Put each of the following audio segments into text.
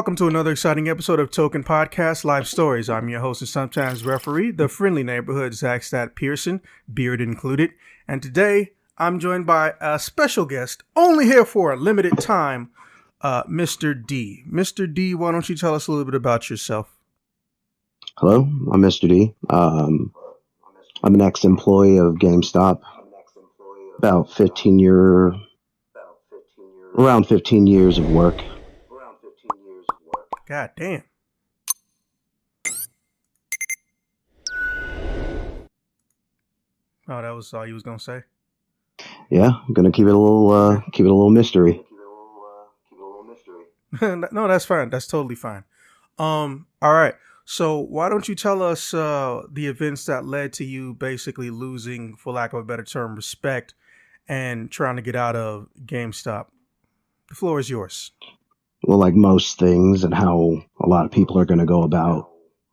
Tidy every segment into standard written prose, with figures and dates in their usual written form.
welcome to another exciting episode of Token Podcast Live Stories. I'm your host and sometimes referee, the friendly neighborhood Zach Stat Pearson, beard included. And today, I'm joined by a special guest, only here for a limited time, Mr. D. Mr. D, why don't you tell us a little bit about yourself? Hello, I'm Mr. D. I'm an ex-employee of GameStop. About around 15 years of work. God damn. Oh, that was all you was gonna say? Yeah, I'm gonna keep it a little mystery. No, that's fine. That's totally fine. All right. So why don't you tell us the events that led to you basically losing, for lack of a better term, respect and trying to get out of GameStop? The floor is yours. Well, like most things and how a lot of people are going to go about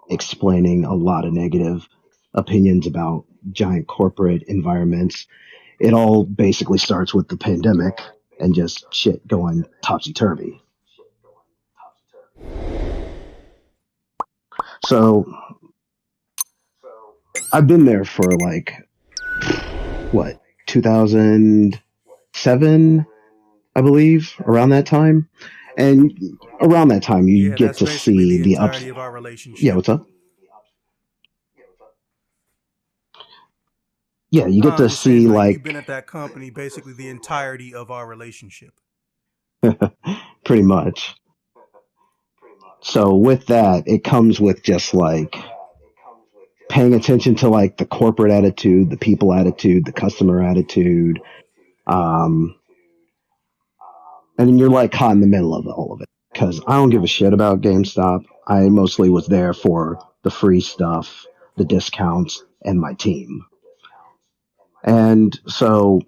explaining a lot of negative opinions about giant corporate environments, it all basically starts with the pandemic and just shit going topsy-turvy. So I've been there for 2007, I believe, around that time. And around that time, you get to see the ups. Of our relationship. Yeah, what's up? Yeah, you get to see you've been at that company basically the entirety of our relationship. Pretty much. So with that, it comes with just paying attention to the corporate attitude, the people attitude, the customer attitude. And then you're caught in the middle of all of it. Because I don't give a shit about GameStop. I mostly was there for the free stuff, the discounts, and my team. And so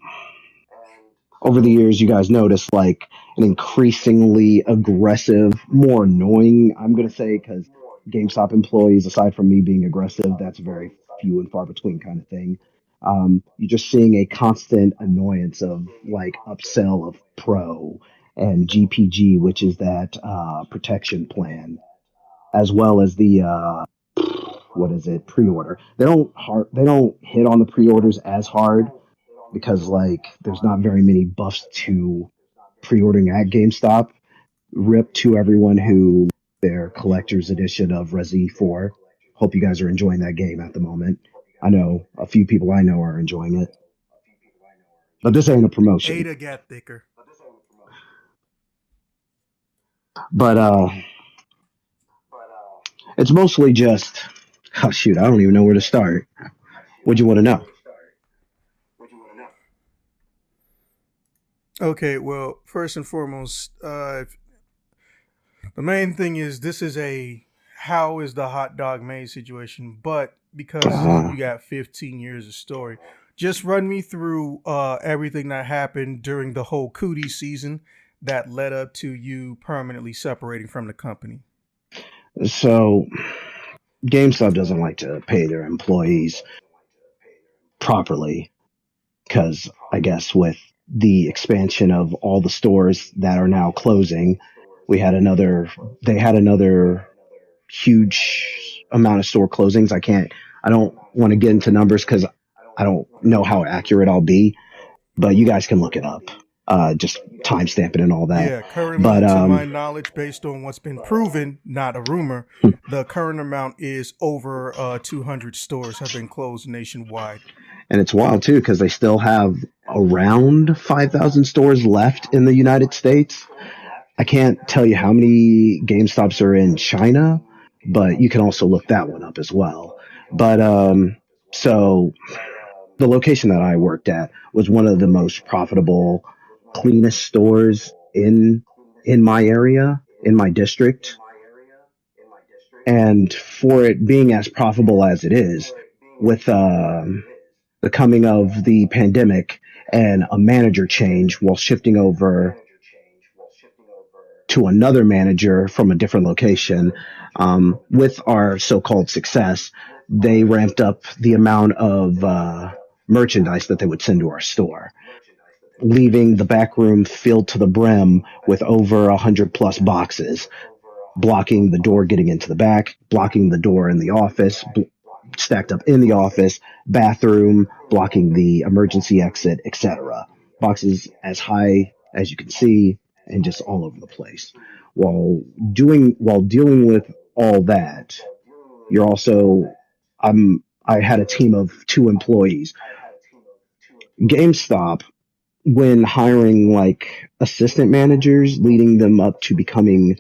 over the years, you guys noticed an increasingly aggressive, more annoying, I'm going to say, because GameStop employees, aside from me being aggressive, that's a very few and far between kind of thing. You're just seeing a constant annoyance of upsell of Pro and GPG, which is that protection plan, as well as the pre-order. They don't hit on the pre-orders as hard because there's not very many buffs to pre-ordering at GameStop. Rip to everyone who their collector's edition of Resi 4. Hope you guys are enjoying that game at the moment. I know a few people I know are enjoying it. But this ain't a promotion. Ada got thicker. But it's mostly just, oh shoot, I don't even know where to start. What'd you want to know? Okay, well, first and foremost, the main thing is this is a how is the hot dog made situation, but because you got 15 years of story, just run me through everything that happened during the whole cootie season that led up to you permanently separating from the company. So GameStop doesn't like to pay their employees properly because I guess with the expansion of all the stores that are now closing, they had another huge amount of store closings. I don't want to get into numbers because I don't know how accurate I'll be, but you guys can look it up. Just timestamp it and all that. Yeah, currently, to my knowledge, based on what's been proven, not a rumor, the current amount is over 200 stores have been closed nationwide. And it's wild, too, because they still have around 5,000 stores left in the United States. I can't tell you how many GameStops are in China, but you can also look that one up as well. But so the location that I worked at was one of the most profitable, cleanest stores in my area, in my district. And for it being as profitable as it is, with the coming of the pandemic and a manager change while shifting over to another manager from a different location, with our so-called success, they ramped up the amount of merchandise that they would send to our store, leaving the back room filled to the brim with over 100 plus boxes. blocking the door getting into the back, blocking the door in the office, stacked up in the office, bathroom, blocking the emergency exit, etc. Boxes as high as you can see and just all over the place. While dealing with all that, you're also I had a team of 2 employees. GameStop, when hiring like assistant managers, leading them up to becoming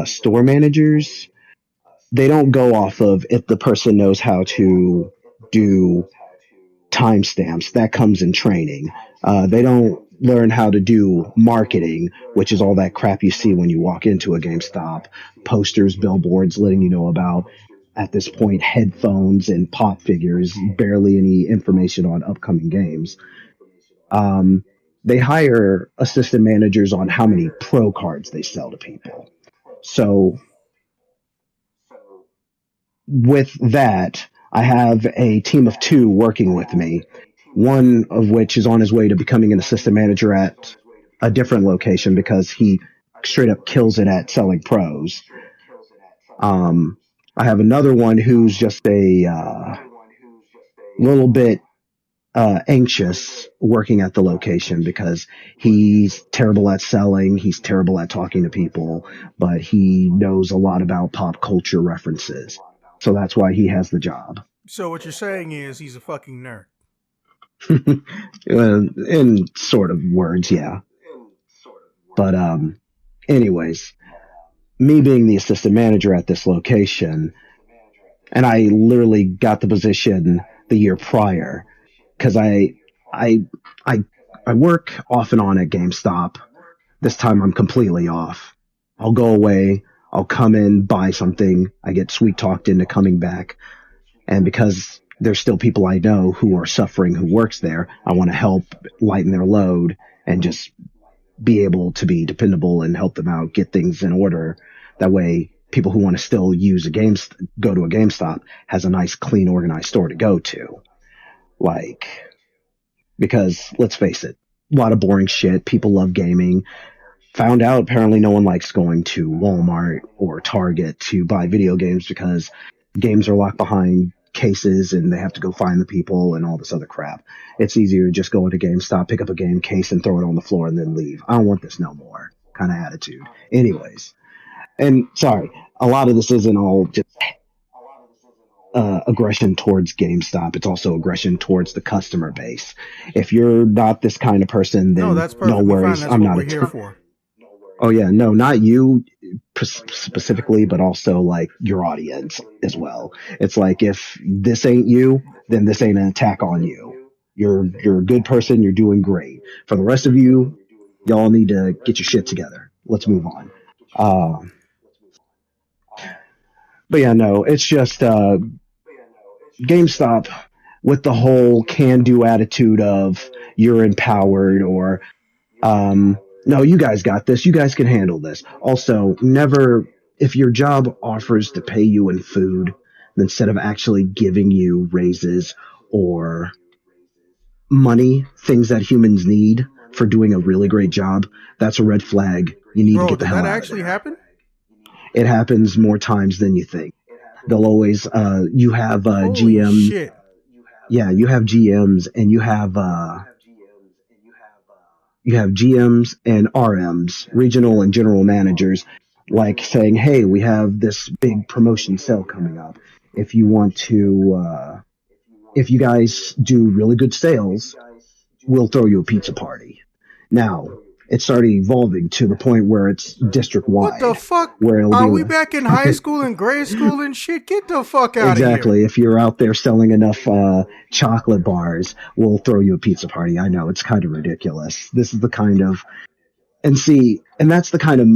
store managers, they don't go off of if the person knows how to do timestamps. That comes in training. They don't learn how to do marketing, which is all that crap you see when you walk into a GameStop. Posters, billboards letting you know about, at this point, headphones and pop figures, barely any information on upcoming games. Um, they hire assistant managers on how many pro cards they sell to people. So with that, I have a team of 2 working with me, one of which is on his way to becoming an assistant manager at a different location because he straight up kills it at selling pros. Um, I have another one who's just a little bit anxious working at the location because he's terrible at selling, he's terrible at talking to people, but he knows a lot about pop culture references. So that's why he has the job. So what you're saying is he's a fucking nerd. In sort of words, yeah. But anyways, me being the assistant manager at this location, and I literally got the position the year prior because I I I work off and on at GameStop. This time I'm completely off. I'll go away. I'll come in, buy something. I get sweet talked into coming back. And because there's still people I know who are suffering who works there, I want to help lighten their load and just be able to be dependable and help them out, get things in order. That way, people who want to still go to a GameStop has a nice, clean, organized store to go to. Like, because let's face it, a lot of boring shit. People love gaming. Found out apparently no one likes going to Walmart or Target to buy video games because games are locked behind cases and they have to go find the people and all this other crap. It's easier to just go into GameStop, pick up a game case and throw it on the floor and then leave. I don't want this no more kind of attitude. Anyways, and sorry, a lot of this isn't all just aggression towards GameStop. It's also aggression towards the customer base. If you're not this kind of person, No, then that's no perfectly fine. worries. That's I'm what not we're here for. Oh yeah, no, not you specifically, but also like your audience as well. It's like if this ain't you, then this ain't an attack on you. You're a good person. You're doing great. For the rest of you, y'all need to get your shit together. Let's move on. Uh, but yeah, no, it's just GameStop with the whole can-do attitude of you're empowered or no, you guys got this. You guys can handle this. Also, never, if your job offers to pay you in food instead of actually giving you raises or money, things that humans need for doing a really great job, that's a red flag. You need to Bro, get the did hell that out of actually there. happen? It happens more times than you think. They'll always, you have Holy GMs. shit. Yeah, you have GMs and you have GMs and RMs, regional and general managers, like saying, "Hey, we have this big promotion sale coming up. If you want to, if you guys do really good sales, we'll throw you a pizza party." Now, it started evolving to the point where it's district What the wide, fuck? where it'll Are be we back in high school and grade school and shit? Get the fuck out of here. exactly. If you're out there selling enough chocolate bars, we'll throw you a pizza party. I know it's kind of ridiculous. This is the kind of and that's the kind of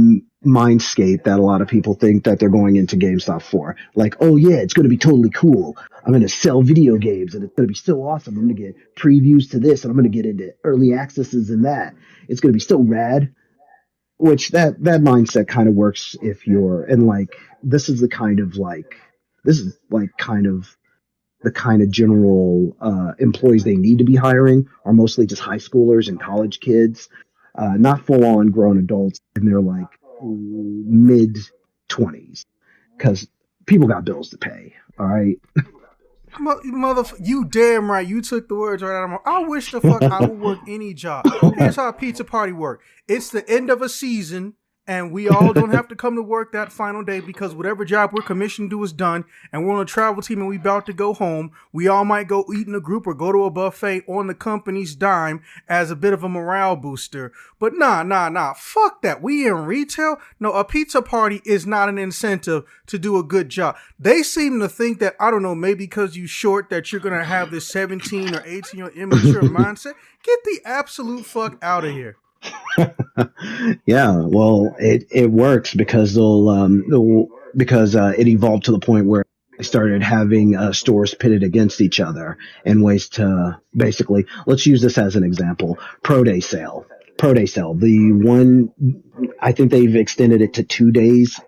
mindscape that a lot of people think that they're going into GameStop for. Like, oh yeah, it's going to be totally cool. I'm going to sell video games and it's going to be so awesome. I'm going to get previews to this and I'm going to get into early accesses and that. It's going to be so rad. Which that mindset kind of works if you're, and like, this is the kind of like, this is like kind of the kind of general employees they need to be hiring are mostly just high schoolers and college kids, not full on grown adults in their like mid 20s because people got bills to pay. All right. You damn right. You took the words right out of my. I wish the fuck I would work any job. Here's how a pizza party work. It's the end of a season, and we all don't have to come to work that final day because whatever job we're commissioned to do is done, and we're on a travel team and we about to go home. We all might go eat in a group or go to a buffet on the company's dime as a bit of a morale booster. But nah. Fuck that. We in retail? No, a pizza party is not an incentive to do a good job. They seem to think that, I don't know, maybe because you short that you're going to have this 17 or 18 year immature mindset. Get the absolute fuck out of here. Yeah, well, it works because it evolved to the point where they started having stores pitted against each other in ways to basically, let's use this as an example. Pro Day sale. The one, I think they've extended it to 2 days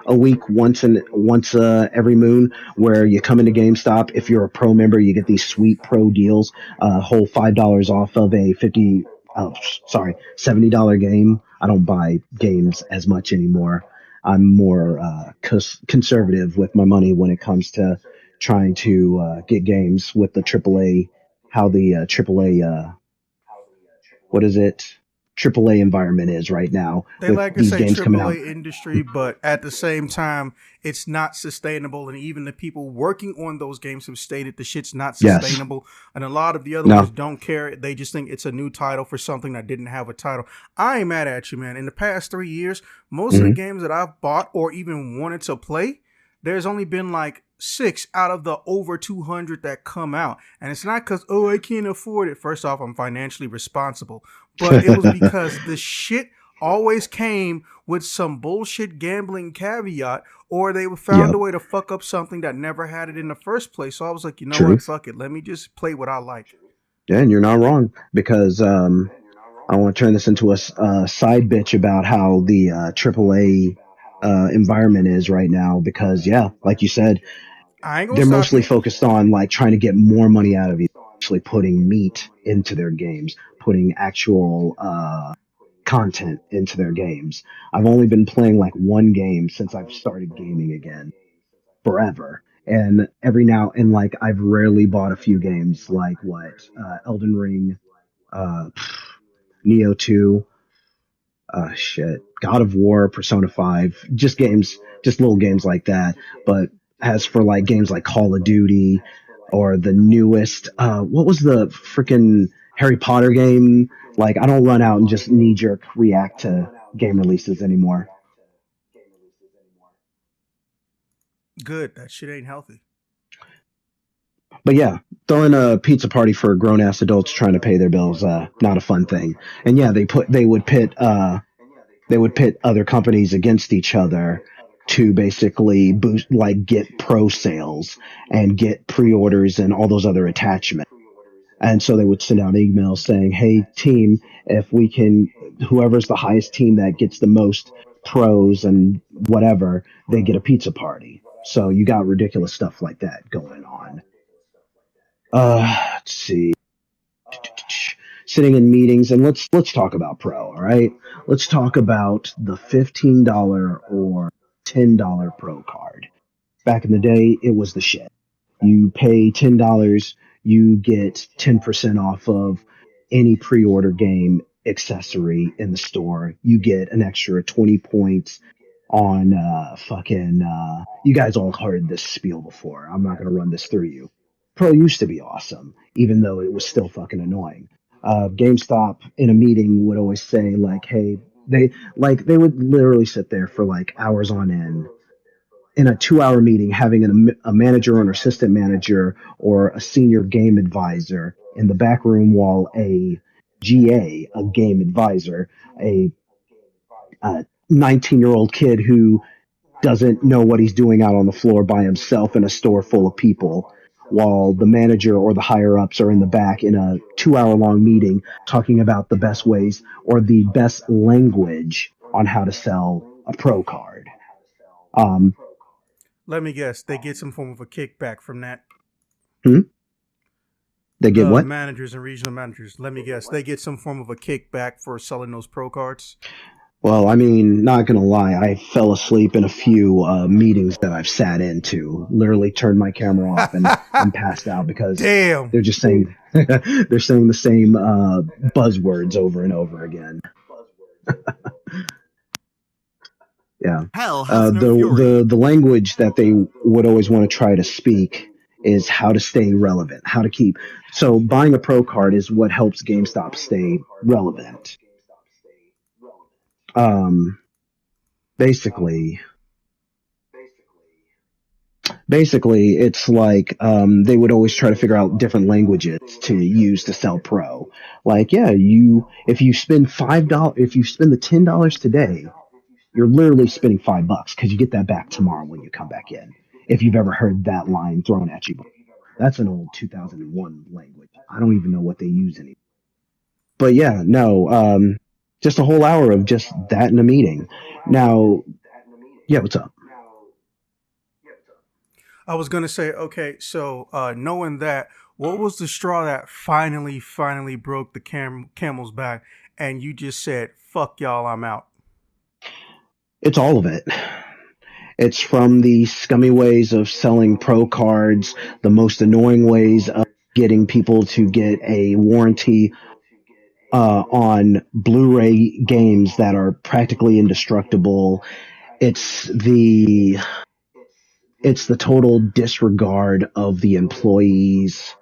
a week, once every moon, where you come into GameStop. If you're a pro member, you get these sweet pro deals, whole $5 off of a $70 game. I don't buy games as much anymore. I'm more conservative with my money when it comes to trying to get games with the AAA. How the AAA, what is it? AAA environment is right now They with like to these say games coming out. AAA industry, but at the same time, it's not sustainable. And even the people working on those games have stated the shit's not Yes. sustainable. And a lot of the other ones No. don't care. They just think it's a new title for something that didn't have a title. I ain't mad at you, man. In the past 3 years, most of the Hmm. games that I've bought or even wanted to play, there's only been like 6 out of the over 200 that come out. And it's not because, oh, I can't afford it. First off, I'm financially responsible. But it was because the shit always came with some bullshit gambling caveat, or they found Yep. a way to fuck up something that never had it in the first place. So I was like, you know True. what? Fuck it. Let me just play what I like. Yeah, and you're not wrong because I want to turn this into a side bitch about how the AAA environment is right now. Because yeah, like you said, I ain't gonna they're stop mostly you. focused on like trying to get more money out of you, actually putting meat into their games, putting actual content into their games. I've only been playing like one game since I've started gaming again, forever. And every now and like I've rarely bought a few games like what Elden Ring, uh, Neo 2, God of War, Persona 5, just games, just little games like that. But as for like games like Call of Duty or the newest, what was the freaking Harry Potter game? Like, I don't run out and just knee jerk react to game releases anymore. Good. That shit ain't healthy. But yeah, throwing a pizza party for grown ass adults trying to pay their bills, not a fun thing. And yeah, they would pit other companies against each other to basically boost, like get pro sales and get pre-orders and all those other attachments. And so they would send out emails saying, "Hey team, if we can, whoever's the highest team that gets the most pros and whatever, they get a pizza party." So you got ridiculous stuff like that going on. Let's see. Sitting in meetings, and let's talk about pro. All right, let's talk about the $15 or $10 pro card. Back in the day, it was the shit. You pay $10, you get 10% off of any pre-order game accessory in the store. You get an extra 20 points on fucking you guys all heard this spiel before. I'm not gonna run this through you. Pro used to be awesome, even though it was still fucking annoying. GameStop in a meeting would always say like, "Hey," they would literally sit there for like hours on end in a 2 hour meeting, having a manager or an assistant manager or a senior game advisor in the back room, while a GA, a game advisor, a 19-year-old kid who doesn't know what he's doing out on the floor by himself in a store full of people, while the manager or the higher ups are in the back in a 2 hour long meeting talking about the best ways or the best language on how to sell a pro card. Um, Let me guess. They get some form of a kickback from that. hmm? They get The what? managers and regional managers. Let me guess. They get some form of a kickback for selling those pro cards. Well, I mean, not gonna lie, I fell asleep in a few meetings that I've sat into. Literally turned my camera off and passed out because Damn. they're just saying they're saying the same buzzwords over and over again. Yeah, Hell has no fury. the language that they would always want to try to speak is how to stay relevant, how to keep. So buying a pro card is what helps GameStop stay relevant. Um, basically, basically it's like they would always try to figure out different languages to use to sell pro. Like, yeah, you if you spend $5, if you spend the $10 today, you're literally spending $5 because you get that back tomorrow when you come back in. If you've ever heard that line thrown at you, that's an old 2001 language. I don't even know what they use anymore. But yeah, no, just a whole hour of just that in a meeting. Now, yeah, what's up? I was gonna say, okay, so knowing that, what was the straw that finally broke the camel's back, and you just said, "Fuck y'all, I'm out." It's all of it. It's from the scummy ways of selling pro cards, the most annoying ways of getting people to get a warranty on Blu-ray games that are practically indestructible. It's the it's the total disregard of the employees,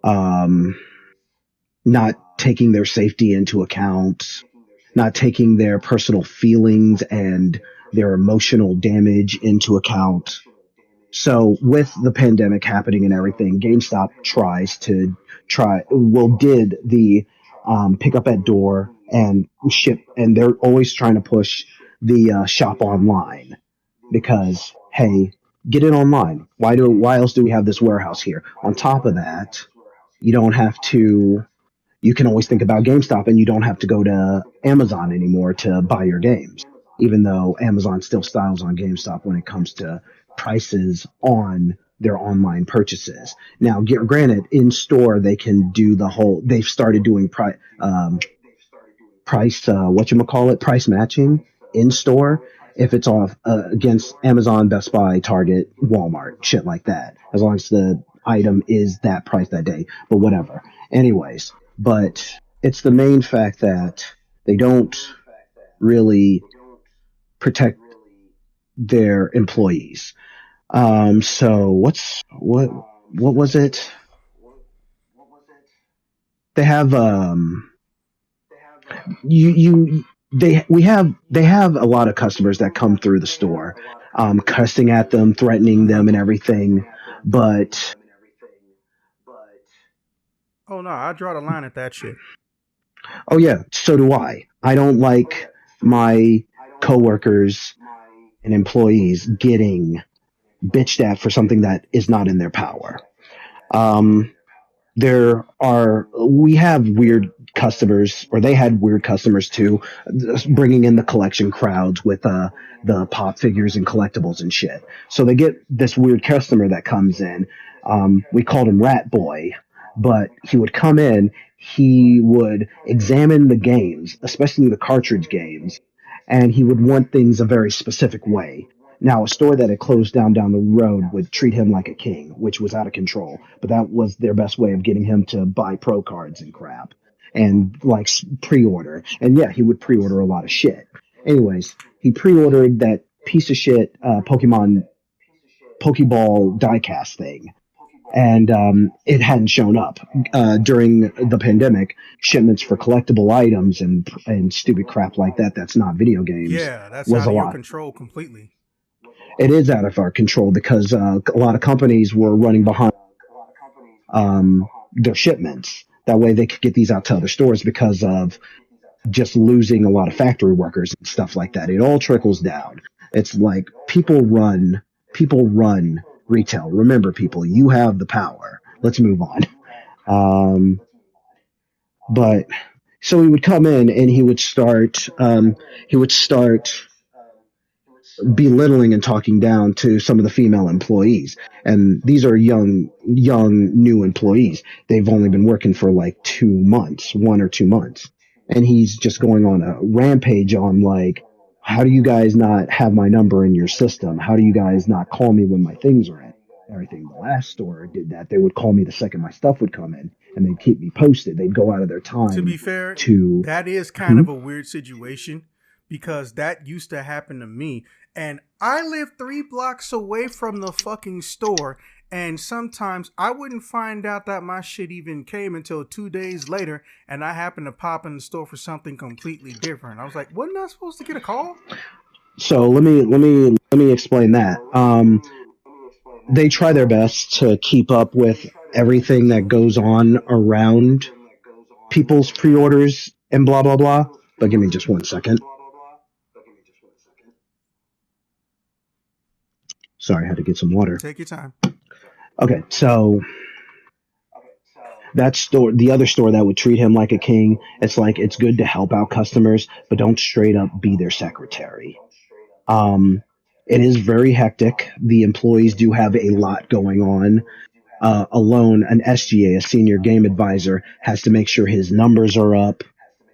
um, not taking their safety into account, not taking their personal feelings and their emotional damage into account. So with the pandemic happening and everything, GameStop did the pick up at door and ship, and they're always trying to push the shop online because hey, get it online. Why else do we have this warehouse here? On top of that, you don't have to you can always think about GameStop and you don't have to go to Amazon anymore to buy your games, even though Amazon still styles on GameStop when it comes to prices on their online purchases. Now, granted, in store they can do they've started doing price price matching in store if it's off against Amazon, Best Buy, Target, Walmart, shit like that, as long as the item is that price that day. But whatever. Anyways, but it's the main fact that they don't really protect their employees. So what was it? They have you they have a lot of customers that come through the store, cussing at them, threatening them, and everything. But Oh no, I draw the line at that shit. oh yeah, so do I. I don't like my coworkers and employees getting bitched at for something that is not in their power. Um, we have weird customers, or they had weird customers too, bringing in the collection crowds with the pop figures and collectibles and shit. So they get this weird customer that comes in. We called him Rat Boy, but he would come in, he would examine the games, especially the cartridge games, and he would want things a very specific way. Now, a store that had closed down the road would treat him like a king, which was out of control. But that was their best way of getting him to buy pro cards and crap, and like pre-order. And yeah, he would pre-order a lot of shit. Anyways, he pre-ordered that piece of shit Pokeball diecast thing, and it hadn't shown up during the pandemic. Shipments for collectible items and stupid crap like that that's not video games Yeah, that's was out a of your lot. control completely. It is out of our control because a lot of companies were running behind their shipments. That way they could get these out to other stores because of just losing a lot of factory workers and stuff like that. It all trickles down. It's like people run retail. Remember, people, you have the power. Let's move on. Um, but so he would come in and he would start belittling and talking down to some of the female employees. And these are young, new employees. They've only been working for like 2 months, 1 or 2 months. and he's just going on a rampage on like, how do you guys not have my number in your system? How do you guys not call me when my things are in? Everything. The last store did that. They would call me the second my stuff would come in, and they'd keep me posted. They'd go out of their To time be fair, to. that is kind Hmm? of a weird situation because that used to happen to me. And I live 3 blocks away from the fucking store. And sometimes I wouldn't find out that my shit even came until 2 days later. And I happened to pop in the store for something completely different. I was like, wasn't I supposed to get a call? So let me explain that. They try their best to keep up with everything that goes on around people's pre-orders and blah blah blah. But give me just 1 second. Sorry, I had to get some water. Take your time. Okay, so that store, the other store that would treat him like a king, it's like it's good to help out customers, but don't straight up be their secretary. Um, it is very hectic. The employees do have a lot going on. Alone, an SGA, a senior game advisor, has to make sure his numbers are up,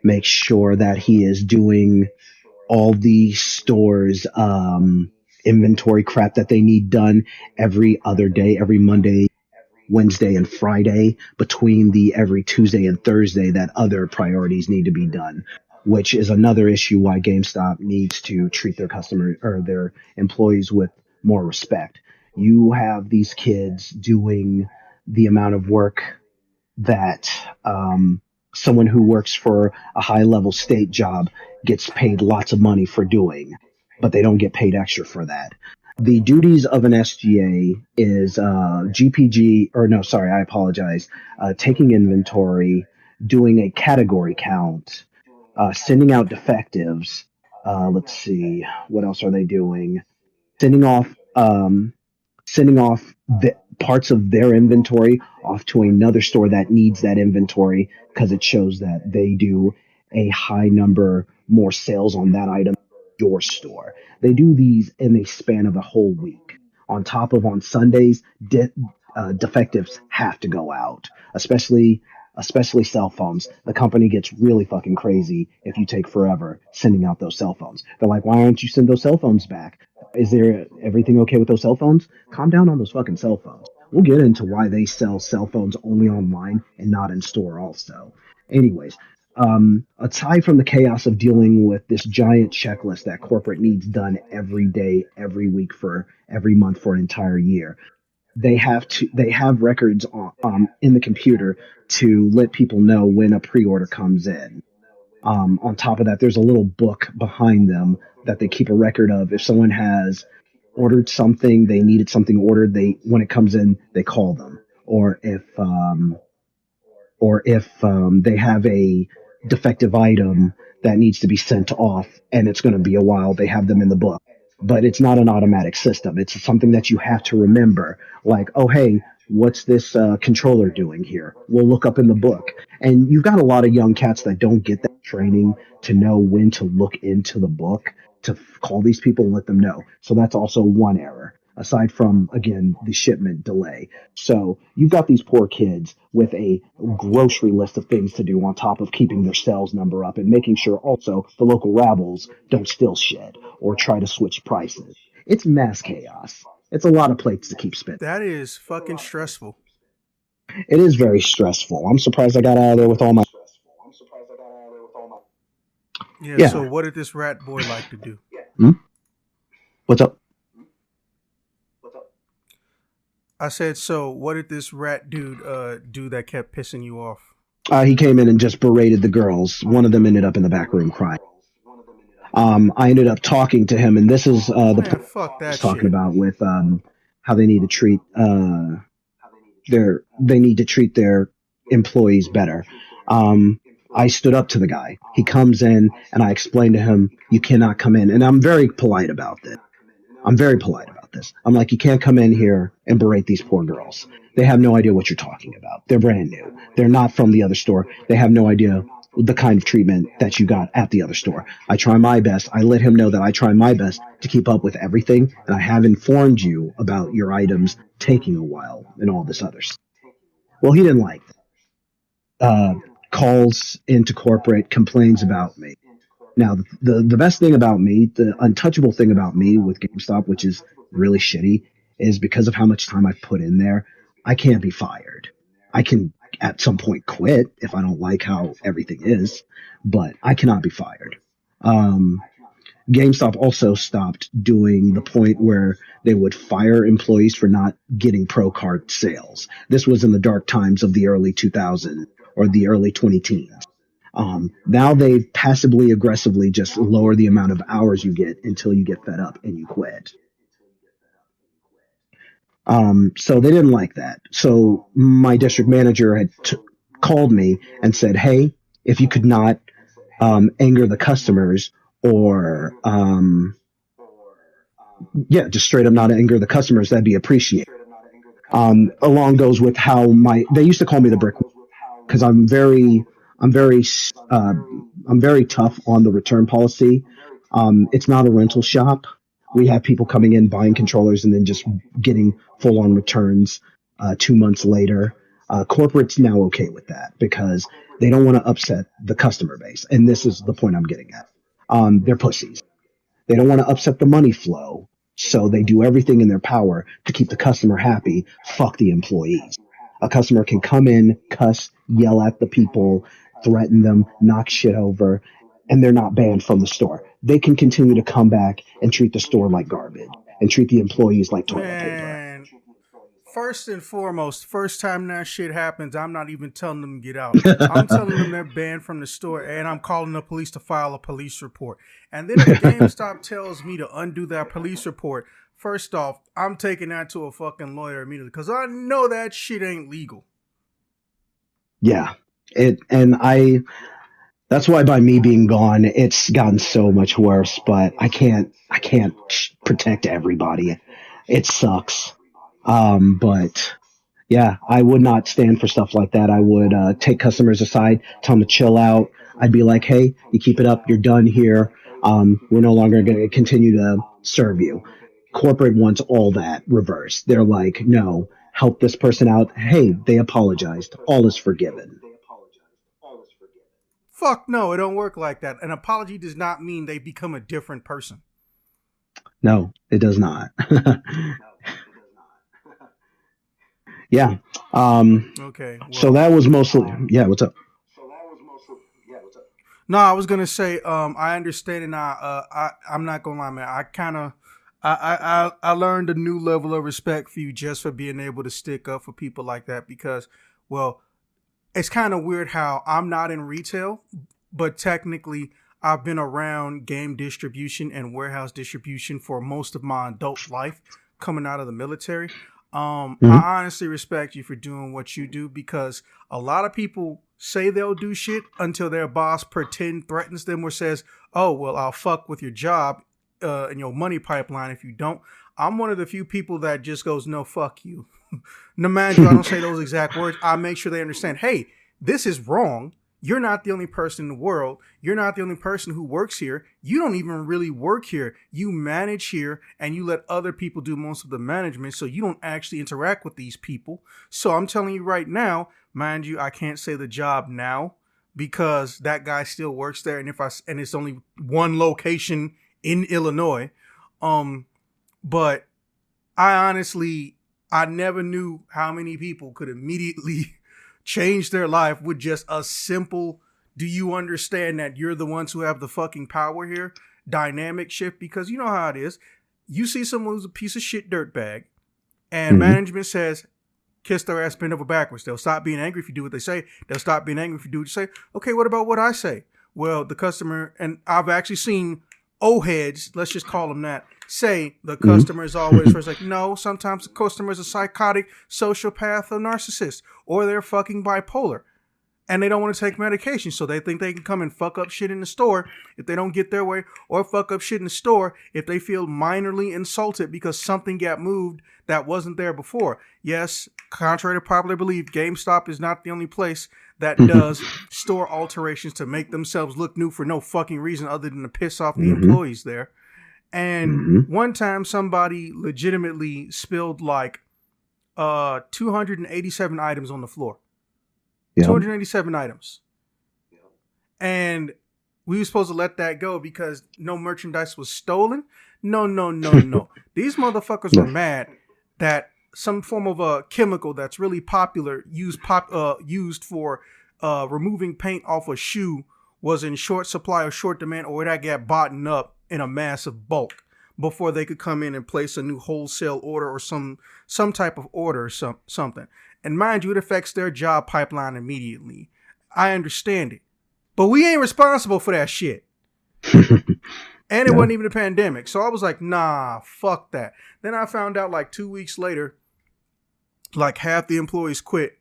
make sure that he is doing all the stores inventory crap that they need done every other day, every Monday, Wednesday, and Friday, between the every Tuesday and Thursday that other priorities need to be done, which is another issue why GameStop needs to treat their customer or their employees with more respect. You have these kids doing the amount of work that someone who works for a high level state job gets paid lots of money for doing, but they don't get paid extra for that. The duties of an SGA is GPG, or no, sorry, I apologize, taking inventory, doing a category count, sending out defectives. Let's see, what else are they doing? Sending off sending off the parts of their inventory off to another store that needs that inventory because it shows that they do a high number more sales on that item than your store. They do these in the span of a whole week. On top of on Sundays, defectives have to go out, especially cell phones. The company gets really fucking crazy if you take forever sending out those cell phones. They're like, why don't you send those cell phones back? Is there everything okay with those cell phones? Calm down on those fucking cell phones. We'll get into why they sell cell phones only online and not in store also. Anyways, aside from the chaos of dealing with this giant checklist that corporate needs done every day, every week for every month for an entire year, they have records in the computer to let people know when a pre-order comes in. On top of that, there's a little book behind them that they keep a record of. If someone has ordered something, they needed something ordered, they when it comes in, they call them. Or if they have a defective item that needs to be sent off and it's going to be a while, they have them in the book. But it's not an automatic system. It's something that you have to remember. Like, oh, hey, what's this controller doing here? We'll look up in the book. And you've got a lot of young cats that don't get that training to know when to look into the book to call these people and let them know. So that's also one error, aside from, again, the shipment delay. So you've got these poor kids with a grocery list of things to do on top of keeping their sales number up and making sure also the local rabbles don't steal shit or try to switch prices. It's mass chaos. It's a lot of plates to keep spinning. That is fucking stressful. It is very stressful. I'm surprised I got out of there with all my. Yeah, so Yeah. what did this rat boy like to do? Hmm? What's up? I said, so what did this rat dude do that kept pissing you off? He came in and just berated the girls. One of them ended up in the back room crying. I ended up talking to him, and this is the Man, point fuck I was that talking shit. about with how they need to treat their employees better. I stood up to the guy. He comes in, and I explained to him, "You cannot come in," and I'm very polite about this. I'm very polite about this. I'm like, you can't come in here and berate these poor girls. They have no idea what you're talking about. They're brand new. They're not from the other store. They have no idea the kind of treatment that you got at the other store. I try my best. I let him know that I try my best to keep up with everything, and I have informed you about your items taking a while and all this other stuff. Well, he didn't like that. calls into corporate, complains about me. Now, the best thing about me, the untouchable thing about me with GameStop, which is really shitty, is because of how much time I've put in there, I can't be fired. I can at some point quit if I don't like how everything is, but I cannot be fired. Um, GameStop also stopped doing the point where they would fire employees for not getting pro card sales. This was in the dark times of the early 2000s or the early 20 teens. Now they passively aggressively just lower the amount of hours you get until you get fed up and you quit. So they didn't like that. So my district manager had called me and said, "Hey, if you could not anger the customers or just straight up not anger the customers, that'd be appreciated." Along goes with how they used to call me the brick because I'm very, uh, I'm very tough on the return policy. It's not a rental shop. We have people coming in buying controllers and then just getting full on returns 2 months later. Corporate's now okay with that because they don't want to upset the customer base, and this is the point I'm getting at. They're pussies. They don't want to upset the money flow, so they do everything in their power to keep the customer happy. Fuck the employees. A customer can come in, cuss, yell at the people, threaten them, knock shit over, and they're not banned from the store. They can continue to come back and treat the store like garbage and treat the employees like toilet paper. First and foremost, first time that shit happens, I'm not even telling them to get out. I'm telling them they're banned from the store, and I'm calling the police to file a police report. And then if GameStop tells me to undo that police report, first off, I'm taking that to a fucking lawyer immediately because I know that shit ain't legal. Yeah, that's why by me being gone, it's gotten so much worse. But I can't protect everybody. It sucks. But yeah, I would not stand for stuff like that. I would take customers aside, tell them to chill out. I'd be like, hey, you keep it up, you're done here. We're no longer going to continue to serve you. Corporate wants all that reversed. They're like, no, help this person out. Hey, they apologized. All is forgiven. Fuck no, it don't work like that. An apology does not mean they become a different person. No, it does not. Yeah. Okay. Well, so that was mostly. Yeah. What's up? No, I was gonna say, I understand, and I'm not gonna lie, man. I learned a new level of respect for you just for being able to stick up for people like that because, well, it's kind of weird how I'm not in retail, but technically I've been around game distribution and warehouse distribution for most of my adult life coming out of the military. I honestly respect you for doing what you do because a lot of people say they'll do shit until their boss threatens them or says, oh, well, I'll fuck with your job and your money pipeline if you don't. I'm one of the few people that just goes, no, fuck you. No matter, I don't say those exact words. I make sure they understand, hey, this is wrong. You're not the only person in the world. You're not the only person who works here. You don't even really work here. You manage here and you let other people do most of the management. So you don't actually interact with these people. So I'm telling you right now, mind you, I can't say the job now because that guy still works there. And it's only one location in Illinois. But I never knew how many people could immediately change their life with just a simple, do you understand that you're the ones who have the fucking power here? Dynamic shift, because you know how it is. You see someone who's a piece of shit dirtbag, and management says, kiss their ass, bend over backwards. They'll stop being angry if you do what they say. They'll stop being angry if you do what you say. Okay, what about what I say? Well, the customer, and I've actually seen O-heads, let's just call them that, say the customer is always first. Like, no, sometimes the customer is a psychotic, sociopath, or narcissist, or they're fucking bipolar, and they don't want to take medication, so they think they can come and fuck up shit in the store if they don't get their way, or fuck up shit in the store if they feel minorly insulted because something got moved that wasn't there before. Yes, contrary to popular belief, GameStop is not the only place that does store alterations to make themselves look new for no fucking reason other than to piss off the employees there. And one time somebody legitimately spilled like 287 items on the floor. Yep. 287 items. And we were supposed to let that go because no merchandise was stolen. No. These motherfuckers were mad that some form of a chemical that's really popular used for removing paint off a shoe was in short supply or short demand, or that got bought up in a massive bulk before they could come in and place a new wholesale order or some type of order or something. And mind you, it affects their job pipeline immediately. I understand it. But we ain't responsible for that shit. And it wasn't even a pandemic. So I was like, nah, fuck that. Then I found out like 2 weeks later, like half the employees quit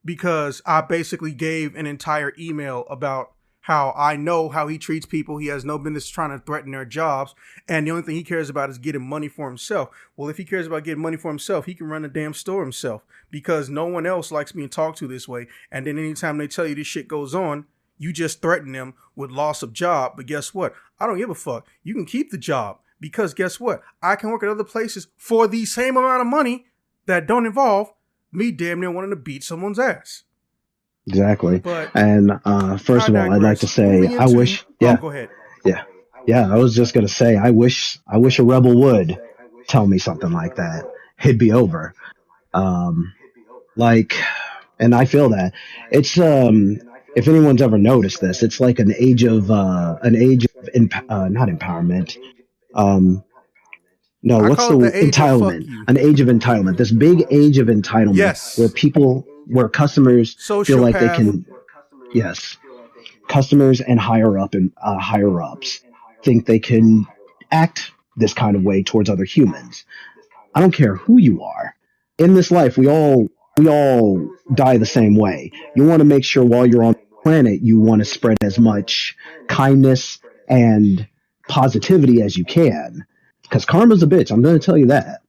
because I basically gave an entire email about how I know how he treats people. He has no business trying to threaten their jobs. And the only thing he cares about is getting money for himself. Well, if he cares about getting money for himself, he can run the damn store himself because no one else likes being talked to this way. And then anytime they tell you this shit goes on, you just threaten them with loss of job. But guess what? I don't give a fuck. You can keep the job because guess what? I can work at other places for the same amount of money that don't involve me damn near wanting to beat someone's ass. Exactly. But and first of all, I'd like to say I wish. Yeah. Go ahead. Yeah. I was just gonna say I wish a rebel would tell me something like that. It'd be over. And I feel that it's if anyone's ever noticed this, it's like an age of not empowerment. No, what's the entitlement? An age of entitlement. This big age of entitlement, yes, where customers feel like they can. Yes, customers and higher ups think they can act this kind of way towards other humans. I don't care who you are. In this life, we all die the same way. You want to make sure while you're on the planet, you want to spread as much kindness and positivity as you can. Because karma's a bitch. I'm going to tell you that.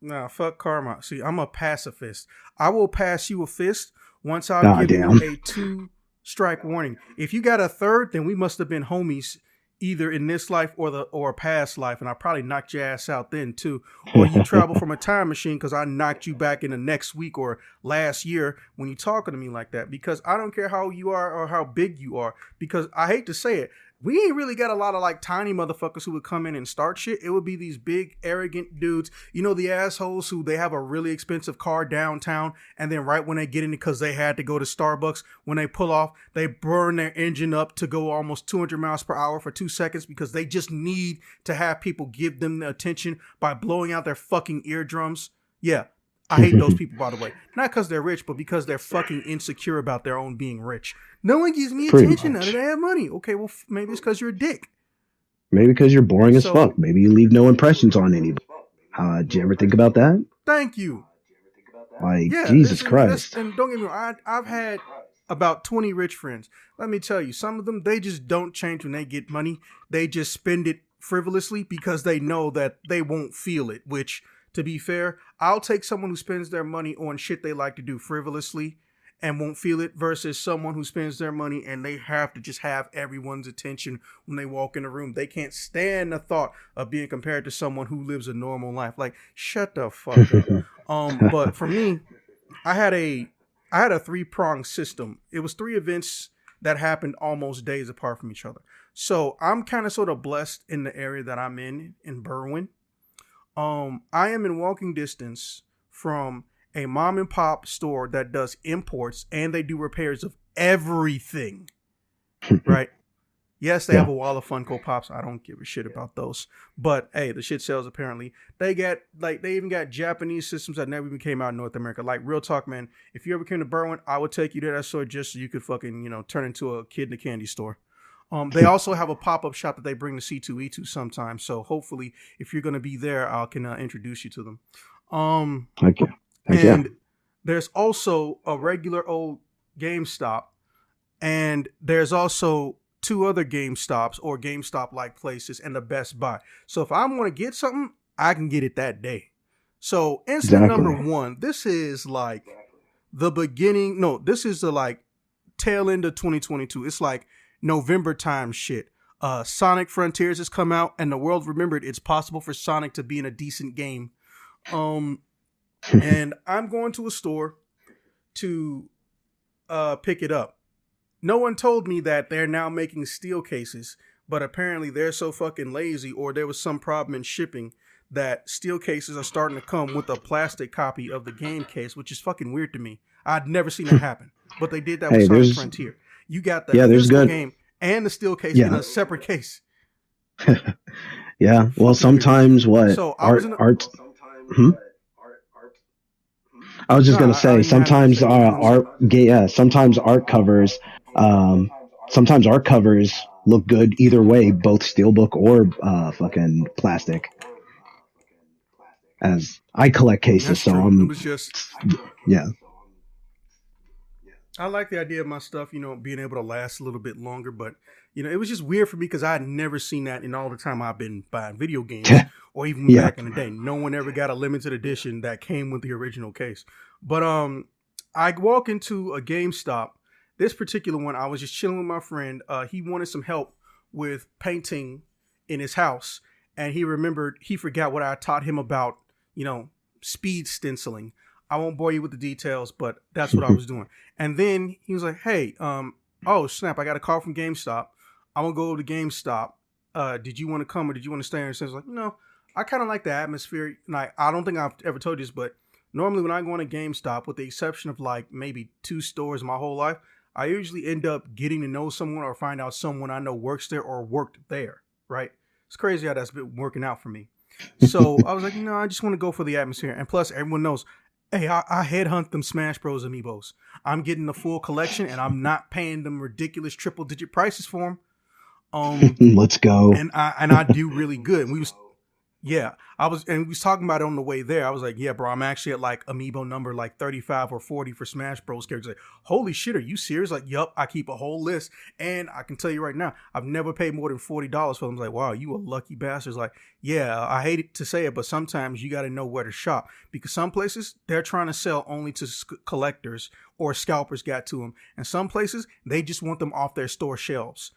Nah, fuck karma. See, I'm a pacifist. I will pass you a fist once I've given you a 2-strike warning. If you got a third, then we must have been homies either in this life or a past life, and I probably knocked your ass out then too. Or you travel from a time machine because I knocked you back in the next week or last year when you talking to me like that. Because I don't care how you are or how big you are. Because I hate to say it, we ain't really got a lot of like tiny motherfuckers who would come in and start shit. It would be these big arrogant dudes, you know, the assholes who they have a really expensive car downtown, and then right when they get in it because they had to go to Starbucks, when they pull off, they burn their engine up to go almost 200 miles per hour for 2 seconds because they just need to have people give them the attention by blowing out their fucking eardrums. Yeah, I hate those people, by the way. Not because they're rich, but because they're fucking insecure about their own being rich. No one gives me attention now that I have money. Okay, well, maybe it's because you're a dick. Maybe because you're boring as fuck. Maybe you leave no impressions on anybody. Did you ever think about that? Thank you. Like, yeah, Jesus Christ. And don't get me wrong, I've had about 20 rich friends. Let me tell you, some of them, they just don't change when they get money. They just spend it frivolously because they know that they won't feel it, which, to be fair, I'll take someone who spends their money on shit they like to do frivolously and won't feel it versus someone who spends their money and they have to just have everyone's attention when they walk in a room. They can't stand the thought of being compared to someone who lives a normal life. Like, shut the fuck up. But for me, I had a 3-pronged system. It was 3 events that happened almost days apart from each other. So I'm kind of sort of blessed in the area that I'm in Berwyn. I am in walking distance from a mom and pop store that does imports and they do repairs of everything. Right? Yes, they have a wall of Funko Pops. I don't give a shit about those. But hey, the shit sells apparently. They even got Japanese systems that never even came out in North America. Like, real talk, man. If you ever came to Berwyn, I would take you to that store just so you could fucking, turn into a kid in a candy store. They also have a pop-up shop that they bring the C2E2 sometimes. So hopefully, if you're going to be there, I can introduce you to them. Okay. And there's also a regular old GameStop. And there's also 2 other GameStops or GameStop-like places and the Best Buy. So if I want to get something, I can get it that day. So incident number 1, this is like the beginning. No, this is the like tail end of 2022. It's like November time shit. Sonic Frontiers has come out and the world remembered it's possible for Sonic to be in a decent game. And I'm going to a store to pick it up. No one told me that they're now making steel cases, but apparently they're so fucking lazy, or there was some problem in shipping, that steel cases are starting to come with a plastic copy of the game case, which is fucking weird to me. I'd never seen that happen, but they did that with Hey, Sonic there's Frontier. You got the there's physical good. game and the steel case in Yeah. a separate case. Yeah. Well, Fucking weird. sometimes what So I was in. Hmm? I was just gonna I say don't even have nothing to sometimes say. What were you gonna say? um sometimes art covers look good either way, both steelbook or fucking plastic. As I collect cases, That's so true. It I'm was just. yeah. I like the idea of my stuff, being able to last a little bit longer, but it was just weird for me because I had never seen that in all the time I've been buying video games, or even Yeah. back in the day. No one ever got a limited edition that came with the original case. But I walk into a GameStop. This particular one, I was just chilling with my friend. He wanted some help with painting in his house, and he forgot what I taught him about, speed stenciling. I won't bore you with the details, but that's what I was doing. And then he was like, "Hey, oh snap! I got a call from GameStop. I'm gonna go over to GameStop. Did you want to come or did you want to stay?" And I was like, I kind of like the atmosphere. And I don't think I've ever told you this, but normally when I go into GameStop, with the exception of like maybe 2 stores my whole life, I usually end up getting to know someone or find out someone I know works there or worked there. Right? It's crazy how that's been working out for me. So I was like, I just want to go for the atmosphere. And plus, everyone knows, hey, I headhunt them Smash Bros. Amiibos. I'm getting the full collection, and I'm not paying them ridiculous triple-digit prices for them. Let's go. And I do really good. And we was talking about it on the way there. I was like, yeah, bro, I'm actually at like Amiibo number like 35 or 40 for Smash Bros. Characters. Like, holy shit, are you serious? Like, yup, I keep a whole list. And I can tell you right now, I've never paid more than $40 for them. I was like, wow, you a lucky bastard. Like, yeah, I hate it to say it, but sometimes you got to know where to shop. Because some places, they're trying to sell only to collectors or scalpers got to them. And some places, they just want them off their store shelves.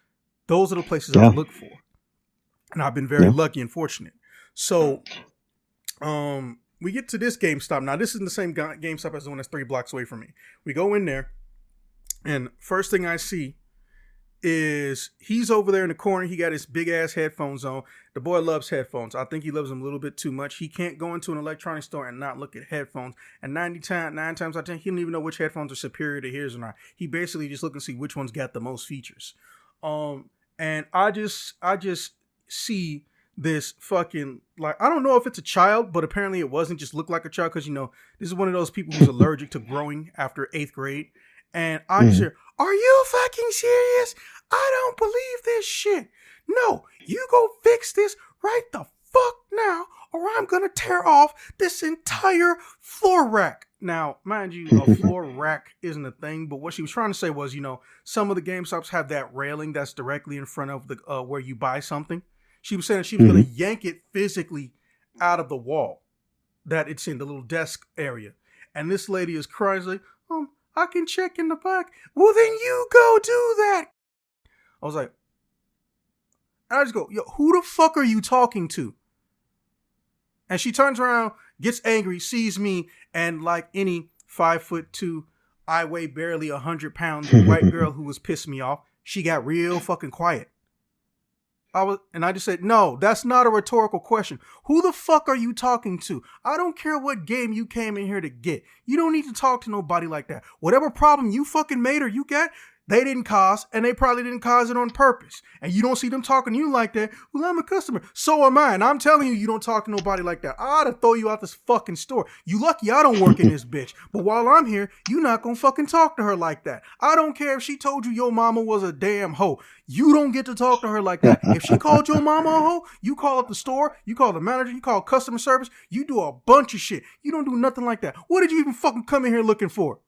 Those are the places I look for. And I've been very lucky and fortunate. So, we get to this GameStop. Now, this isn't the same GameStop as the one that's 3 blocks away from me. We go in there, and first thing I see is he's over there in the corner. He got his big ass headphones on. The boy loves headphones. I think he loves them a little bit too much. He can't go into an electronic store and not look at headphones. And 9 times out of 10, he don't even know which headphones are superior to his or not. He basically just looking to see which one's got the most features. And I just see this fucking, like, I don't know if it's a child, but apparently it wasn't, just looked like a child, because this is one of those people who's allergic to growing after 8th grade. And I just hear, are you fucking serious? I don't believe this shit. No, you go fix this right the fuck now, or I'm gonna tear off this entire floor rack. Now, mind you, a floor rack isn't a thing, but what she was trying to say was, some of the GameStops have that railing that's directly in front of the where you buy something. She was saying she was going to yank it physically out of the wall that it's in, the little desk area. And this lady is crying, like, I can check in the back. Well, then you go do that. I was like, I just go, yo, who the fuck are you talking to? And she turns around, gets angry, sees me, and like any 5'2", I weigh barely 100 pounds, white girl who was pissing me off, she got real fucking quiet. I just said, no, that's not a rhetorical question. Who the fuck are you talking to? I don't care what game you came in here to get. You don't need to talk to nobody like that. Whatever problem you fucking made or you got, they didn't cause, and they probably didn't cause it on purpose. And you don't see them talking to you like that. Well, I'm a customer. So am I. And I'm telling you, you don't talk to nobody like that. I ought to throw you out this fucking store. You lucky I don't work in this bitch. But while I'm here, you not gonna fucking talk to her like that. I don't care if she told you your mama was a damn hoe. You don't get to talk to her like that. If she called your mama a hoe, you call up the store, you call the manager, you call customer service, you do a bunch of shit. You don't do nothing like that. What did you even fucking come in here looking for?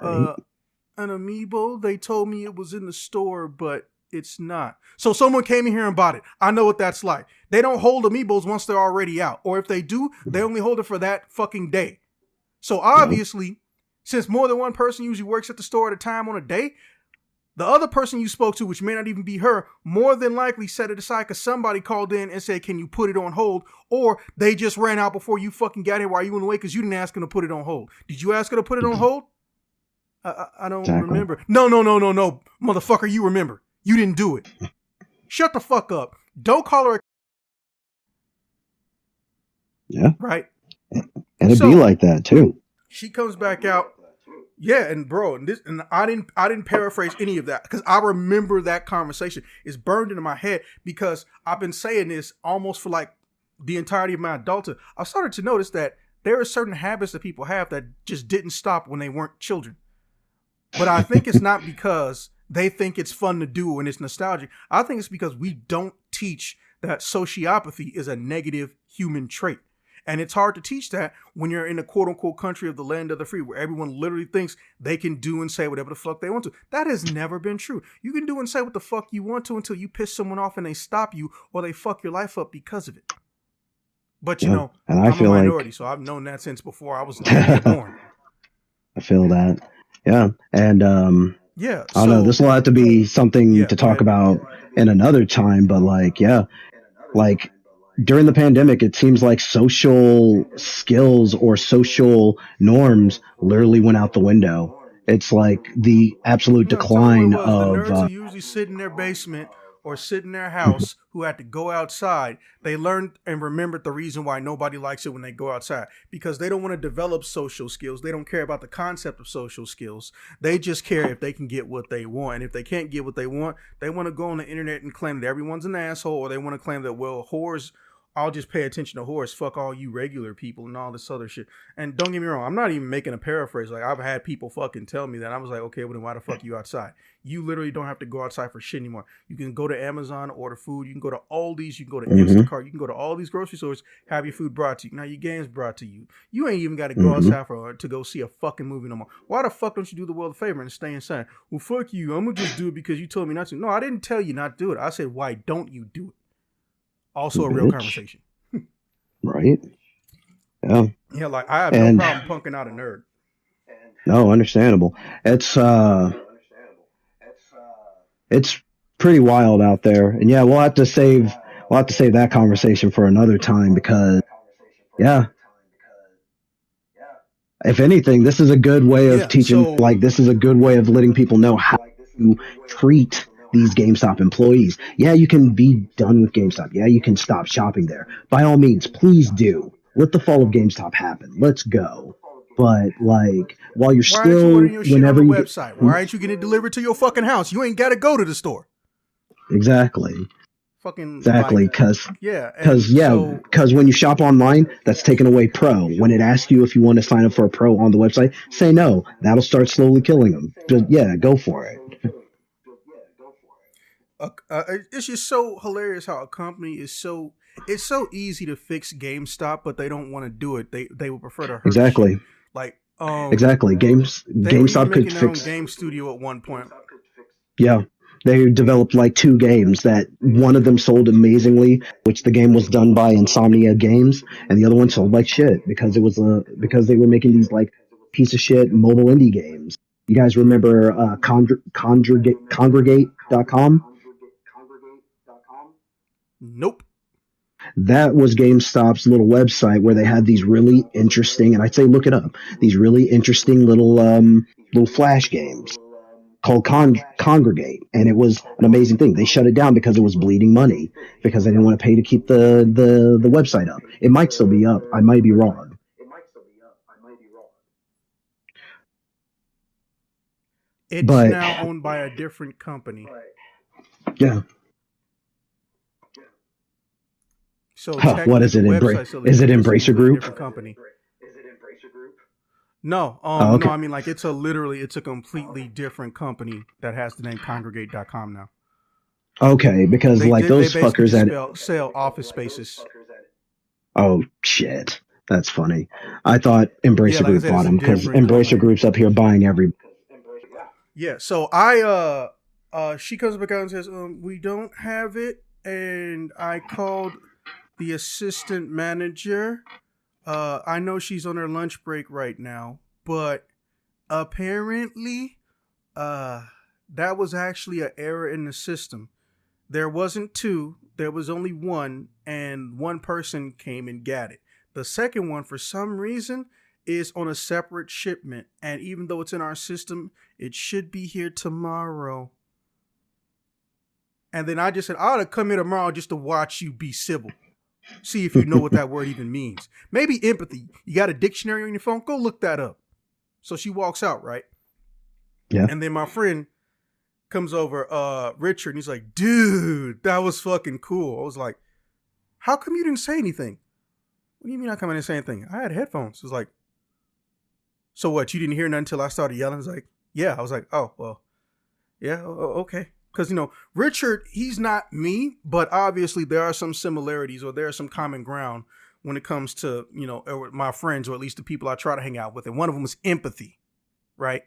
An amiibo. They told me it was in the store, but it's not. So someone came in here and bought it. I know what that's like. They don't hold amiibos once they're already out. Or if they do, they only hold it for that fucking day. So obviously, since more than one person usually works at the store at a time on a day, the other person you spoke to, which may not even be her, more than likely set it aside because somebody called in and said, can you put it on hold? Or they just ran out before you fucking got here while you went away because you didn't ask them to put it on hold. Did you ask her to put it on hold? I don't Exactly. remember. No, motherfucker, you remember. You didn't do it. Shut the fuck up. Don't call her a Yeah. right. And it'd be So like that too. she comes back out. Yeah, and bro, and I didn't paraphrase any of that because I remember that conversation. It's burned into my head because I've been saying this almost for like the entirety of my adulthood. I started to notice that there are certain habits that people have that just didn't stop when they weren't children. But I think it's not because they think it's fun to do and it's nostalgic. I think it's because we don't teach that sociopathy is a negative human trait. And it's hard to teach that when you're in a quote unquote country of the land of the free, where everyone literally thinks they can do and say whatever the fuck they want to. That has never been true. You can do and say what the fuck you want to until you piss someone off and they stop you or they fuck your life up because of it. But you Yeah. know, And I I'm a feel minority, like so I've known that since before I was damn near born. I feel that. Yeah. And Yeah. I don't know, So this will have to be something yeah, to go talk ahead. about in another time, but like, yeah, like during the pandemic, it seems like social skills or social norms literally went out the window. It's like the absolute No, tell me what it decline was. The of, nerds who usually sit in their basement or sit in their house who had to go outside, they learned and remembered the reason why nobody likes it when they go outside. Because they don't want to develop social skills. They don't care about the concept of social skills. They just care if they can get what they want. And if they can't get what they want to go on the internet and claim that everyone's an asshole, or they want to claim that, well, whores, I'll just pay attention to whores, fuck all you regular people and all this other shit. And don't get me wrong, I'm not even making a paraphrase. Like, I've had people fucking tell me that. I was like, okay, well then why the fuck you outside? You literally don't have to go outside for shit anymore. You can go to Amazon, order food. You can go to Aldi's. You can go to mm-hmm, Instacart. You can go to all these grocery stores, have your food brought to you. Now your game's brought to you. You ain't even got to go mm-hmm. outside to go see a fucking movie no more. Why the fuck don't you do the world a favor and stay inside? Well, fuck you. I'm going to just do it because you told me not to. No, I didn't tell you not to do it. I said, why don't you do it? Also a real Bitch. conversation. Right? Yeah. Yeah, like I have no And problem punking out a nerd. no, understandable. It's pretty wild out there. And yeah, we'll have to save that conversation for another time because yeah, if anything, this is a good way of Yeah, teaching, so like this is a good way of letting people know how to treat these GameStop employees. Yeah, you can be done with GameStop. Yeah, you can stop shopping there. By all means, please do. Let the fall of GameStop happen. Let's go. But like while you're why aren't you still ordering your shit on whenever the you get website? Why aren't you getting it delivered to your fucking house? You ain't got to go to the store. exactly. Fucking Exactly, like, because yeah, because and yeah, so because when you shop online, that's taking away pro. When it asks you if you want to sign up for a pro on the website, say no. That'll start slowly killing them. Just yeah, go for it. it's just so hilarious how a company is so it's so easy to fix GameStop, but they don't want to do it. They would prefer to hurt shit. Exactly, Like exactly. they were even GameStop could making their own fix. game studio at one point. Yeah, they developed like two games that one of them sold amazingly, which the game was done by Insomnia Games, and the other one sold like shit because it was because they were making these like piece of shit mobile indie games. You guys remember Congregate.com? Nope. That was GameStop's little website where they had these really interesting, and I'd say look it up, these really interesting little flash games called Congregate, and it was an amazing thing. They shut it down because it was bleeding money because they didn't want to pay to keep the website up. It might still be up. I might be wrong. It's But now owned by a different company. yeah, So huh, what technically is the it? website still Is it exists, it's Embracer just with a Group? different company. No, Oh, no, okay. I mean like it's a completely different company that has the name congregate.com now. Okay, because like They those basically fuckers just at sell office spaces. oh shit, that's funny. I thought Yeah, Embracer like I Group said, bought it's a them because different Embracer company. Group's up here buying every. Yeah, so I she comes back out and says, we don't have it, and I called the assistant manager. I know she's on her lunch break right now, but apparently, uh, that was actually an error in the system. There wasn't two, there was only one, and one person came and got it. The second one, for some reason, is on a separate shipment. And even though it's in our system, it should be here tomorrow. And then I just said, I ought to come here tomorrow just to watch you be civil. See if you know what that word even means. Maybe empathy. You got a dictionary on your phone? Go look that up. So she walks out, right? Yeah. And then my friend comes over, Richard, and he's like, dude, that was fucking cool. I was like, how come you didn't say anything? What do you mean I come in and say anything? I had headphones. It was like, so what? You didn't hear nothing until I started yelling? I was like, yeah. I was like, oh, well, yeah, okay. Because, Richard, he's not me, but obviously there are some similarities or there are some common ground when it comes to, my friends or at least the people I try to hang out with. And one of them is empathy, right?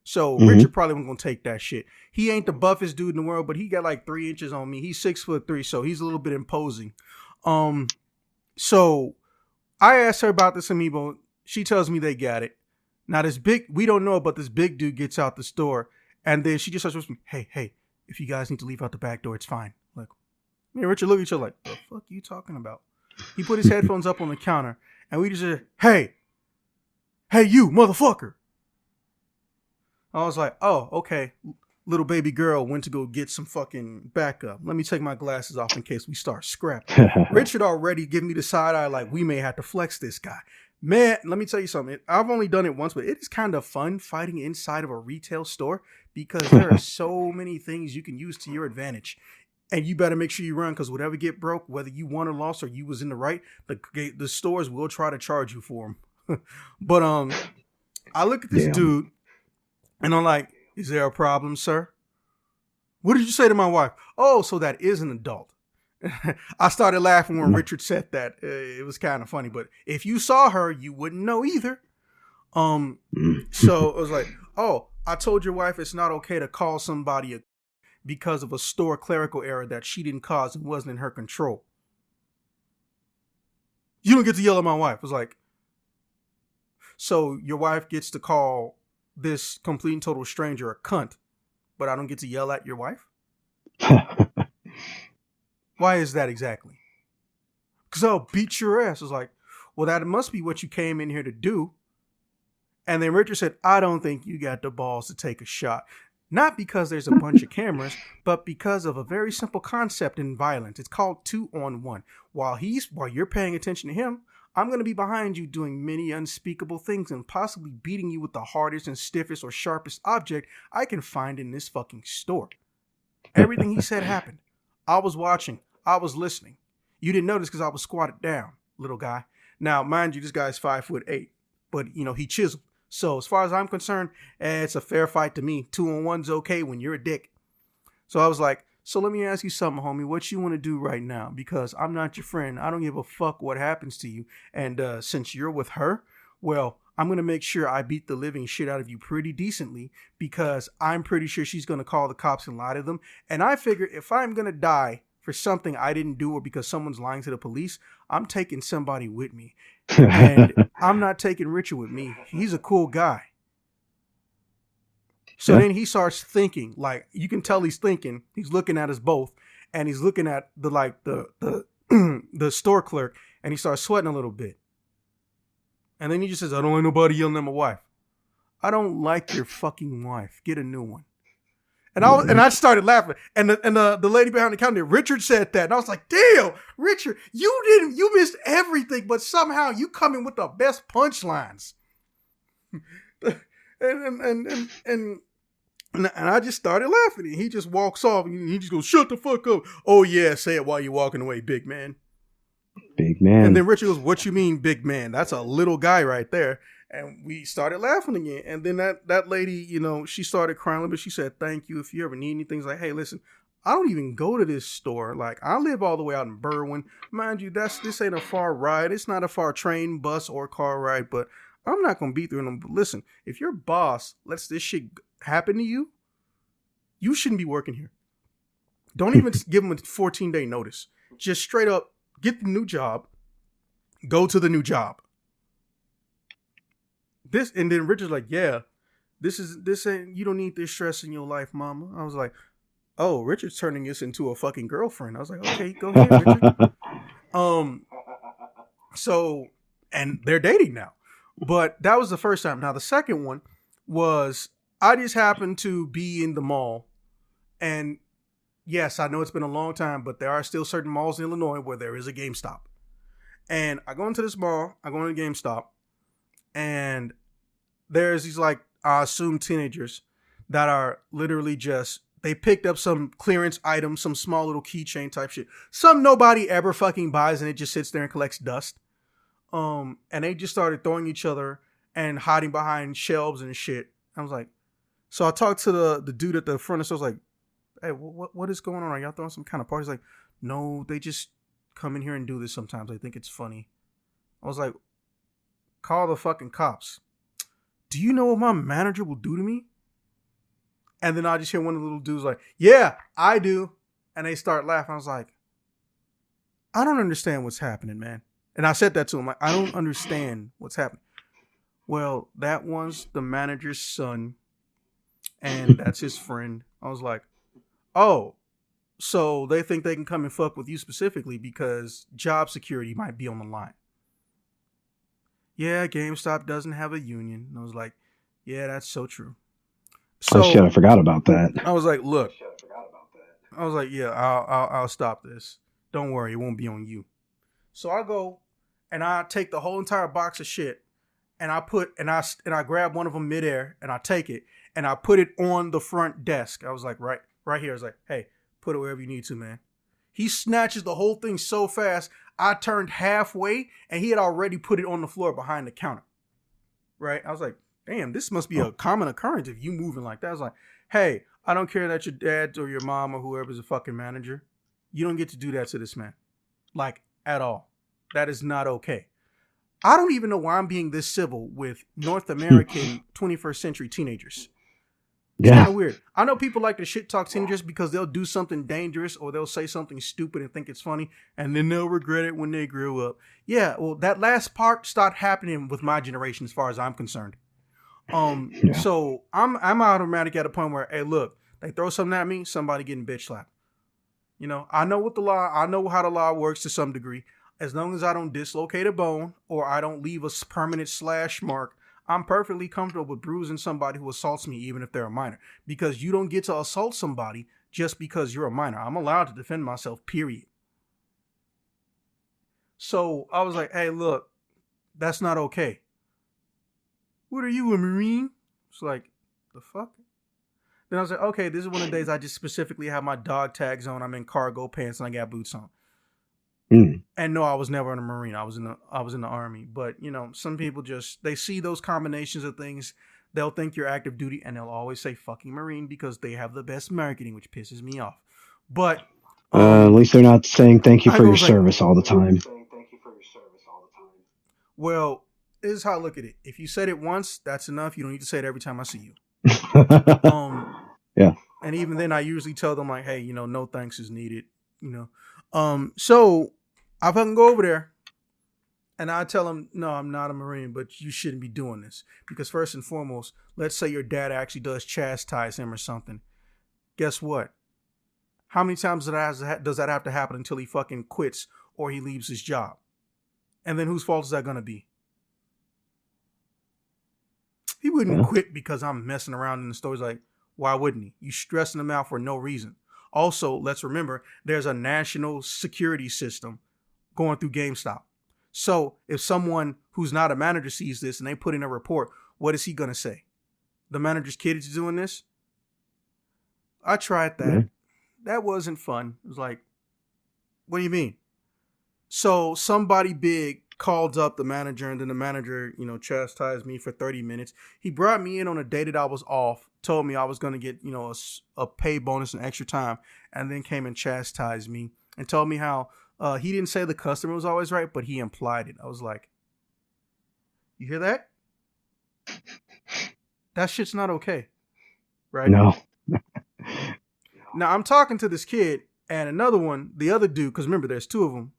So Richard probably wasn't going to take that shit. He ain't the buffest dude in the world, but he got like 3 inches on me. He's 6'3", so he's a little bit imposing. So I asked her about this amiibo. She tells me they got it. Now we don't know, but this big dude gets out the store. And then she just starts whispering, hey, if you guys need to leave out the back door, it's fine. Like, me and Richard look at each other like, the fuck are you talking about? He put his headphones up on the counter, and we just said, hey, you motherfucker. I was like, oh, okay. Little baby girl went to go get some fucking backup. Let me take my glasses off in case we start scrapping. Richard already gave me the side eye like we may have to flex this guy. Man, let me tell you something. I've only done it once, but it is kind of fun fighting inside of a retail store because there are so many things you can use to your advantage. And you better make sure you run because whatever get broke, whether you won or lost or you was in the right, the stores will try to charge you for them. But I look at this dude and I'm like, is there a problem, sir? What did you say to my wife? Oh, so that is an adult. I started laughing when Richard said that. It was kind of funny, but if you saw her, you wouldn't know either. So it was like, oh, I told your wife it's not okay to call somebody because of a store clerical error that she didn't cause and wasn't in her control. You don't get to yell at my wife. It was like, so your wife gets to call this complete and total stranger a cunt, but I don't get to yell at your wife? Why is that exactly? Because I'll beat your ass. It's like, well, that must be what you came in here to do. And then Richard said, I don't think you got the balls to take a shot. Not because there's a bunch of cameras, but because of a very simple concept in violence. It's called 2-on-1. While you're paying attention to him, I'm going to be behind you doing many unspeakable things and possibly beating you with the hardest and stiffest or sharpest object I can find in this fucking store. Everything he said happened. I was watching. I was listening. You didn't notice because I was squatted down, little guy. Now, mind you, this guy's 5'8", but he chiseled. So as far as I'm concerned, it's a fair fight to me. 2-on-1's okay when you're a dick. So I was like, so let me ask you something, homie. What you want to do right now? Because I'm not your friend. I don't give a fuck what happens to you. And since you're with her, well, I'm going to make sure I beat the living shit out of you pretty decently because I'm pretty sure she's going to call the cops and lie to them. And I figure if I'm going to die for something I didn't do or because someone's lying to the police, I'm taking somebody with me. And I'm not taking Richard with me. He's a cool guy. So then he starts thinking, like you can tell he's thinking. He's looking at us both, and he's looking at the store clerk, and he starts sweating a little bit. And then he just says, "I don't like nobody yelling at my wife. I don't like your fucking wife. Get a new one." And I started laughing. And the lady behind the counter, Richard said that, and I was like, "Damn, Richard, you missed everything, but somehow you come in with the best punchlines." And I just started laughing. And he just walks off and he just goes, "Shut the fuck up." "Oh yeah, say it while you're walking away, big man." Big man. And then Richard goes, "What you mean, big man? That's a little guy right there." And we started laughing again. And then that lady, she started crying, but she said, "Thank you. If you ever need anything," it's like, "Hey, listen, I don't even go to this store. Like, I live all the way out in Berwyn. Mind you, this ain't a far ride. It's not a far train, bus, or car ride, but I'm not going to be through them. But listen, if your boss lets this shit happen to you, you shouldn't be working here. Don't even give them a 14-day notice. Just straight up get the new job. Go to the new job." And then Richard's like, "Yeah, this ain't, you don't need this stress in your life, mama." I was like, "Oh, Richard's turning this into a fucking girlfriend." I was like, "Okay, go ahead, Richard." So, and they're dating now. But that was the first time. Now the second one was I just happened to be in the mall, and yes, I know it's been a long time, but there are still certain malls in Illinois where there is a GameStop. And I go into this mall, I go into GameStop, and there's these like I assume teenagers that are literally just they picked up some clearance item, some small little keychain type shit. Some nobody ever fucking buys and it just sits there and collects dust. And they just started throwing each other and hiding behind shelves and shit. I was like, so I talked to the dude at the front and so I was like, hey, what is going on? Are y'all throwing some kind of party? He's like, no, they just come in here and do this sometimes. I think it's funny. I was like, call the fucking cops. Do you know what my manager will do to me? And then I just hear one of the little dudes like, yeah, I do. And they start laughing. I was like, I don't understand what's happening, man. And I said that to him. Like, I don't understand what's happening. Well, that one's the manager's son. And that's his friend. I was like, oh, so they think they can come and fuck with you specifically because job security might be on the line. Yeah, GameStop doesn't have a union. And I was like, yeah, that's so true. So, oh shit, I forgot about that. I was like, look. I was like, yeah, I'll stop this. Don't worry, it won't be on you. So I go and I take the whole entire box of shit and I grab one of them midair and I take it and I put it on the front desk. I was like, right here. I was like, hey, put it wherever you need to, man. He snatches the whole thing so fast, I turned halfway and he had already put it on the floor behind the counter. Right? I was like, damn, this must be a common occurrence if you moving like that. I was like, hey, I don't care that your dad or your mom or whoever's a fucking manager. You don't get to do that to this man. Like, at all. That is not okay. I don't even know why I'm being this civil with North American 21st century teenagers. It's kind of weird. I know people like to shit talk teenagers because they'll do something dangerous or they'll say something stupid and think it's funny and then they'll regret it when they grow up. Yeah, well, that last part started happening with my generation as far as I'm concerned. So I'm automatic at a point where, hey, look, they throw something at me, somebody getting bitch slapped. You know, I know how the law works to some degree. As long as I don't dislocate a bone or I don't leave a permanent slash mark, I'm perfectly comfortable with bruising somebody who assaults me, even if they're a minor, because you don't get to assault somebody just because you're a minor. I'm allowed to defend myself, period. So I was like, hey, look, that's not okay. What are you, a Marine? It's like, the fuck? Then I was like, okay, this is one of the days I just specifically have my dog tags on. I'm in cargo pants and I got boots on. And no, I was never in a Marine. I was in the Army. But, you know, some people they see those combinations of things. They'll think you're active duty and they'll always say fucking Marine because they have the best marketing, which pisses me off. But at least they're not saying thank you for your service all the time. Well, this is how I look at it. If you said it once, that's enough. You don't need to say it every time I see you. Yeah. And even then I usually tell them like, hey, you know, no thanks is needed, you know. So I fucking go over there and I tell them, no, I'm not a Marine, but you shouldn't be doing this. Because first and foremost, let's say your dad actually does chastise him or something. Guess what? How many times does that have to happen until he fucking quits or he leaves his job? And then whose fault is that going to be? He wouldn't quit because I'm messing around in the stores. Like, why wouldn't he? You stressing him out for no reason. Also, let's remember, there's a national security system going through GameStop. So if someone who's not a manager sees this and they put in a report, what is he going to say? The manager's kid is doing this? I tried that. Yeah. That wasn't fun. It was like, what do you mean? So somebody big called up the manager and then the manager, you know, chastised me for 30 minutes. He brought me in on a day that I was off, told me I was going to get, you know, a pay bonus and extra time, and then came and chastised me and told me how he didn't say the customer was always right, but he implied it. I was like, you hear that? That shit's not okay. Right? No. Now I'm talking to this kid and another one, the other dude, because remember there's two of them,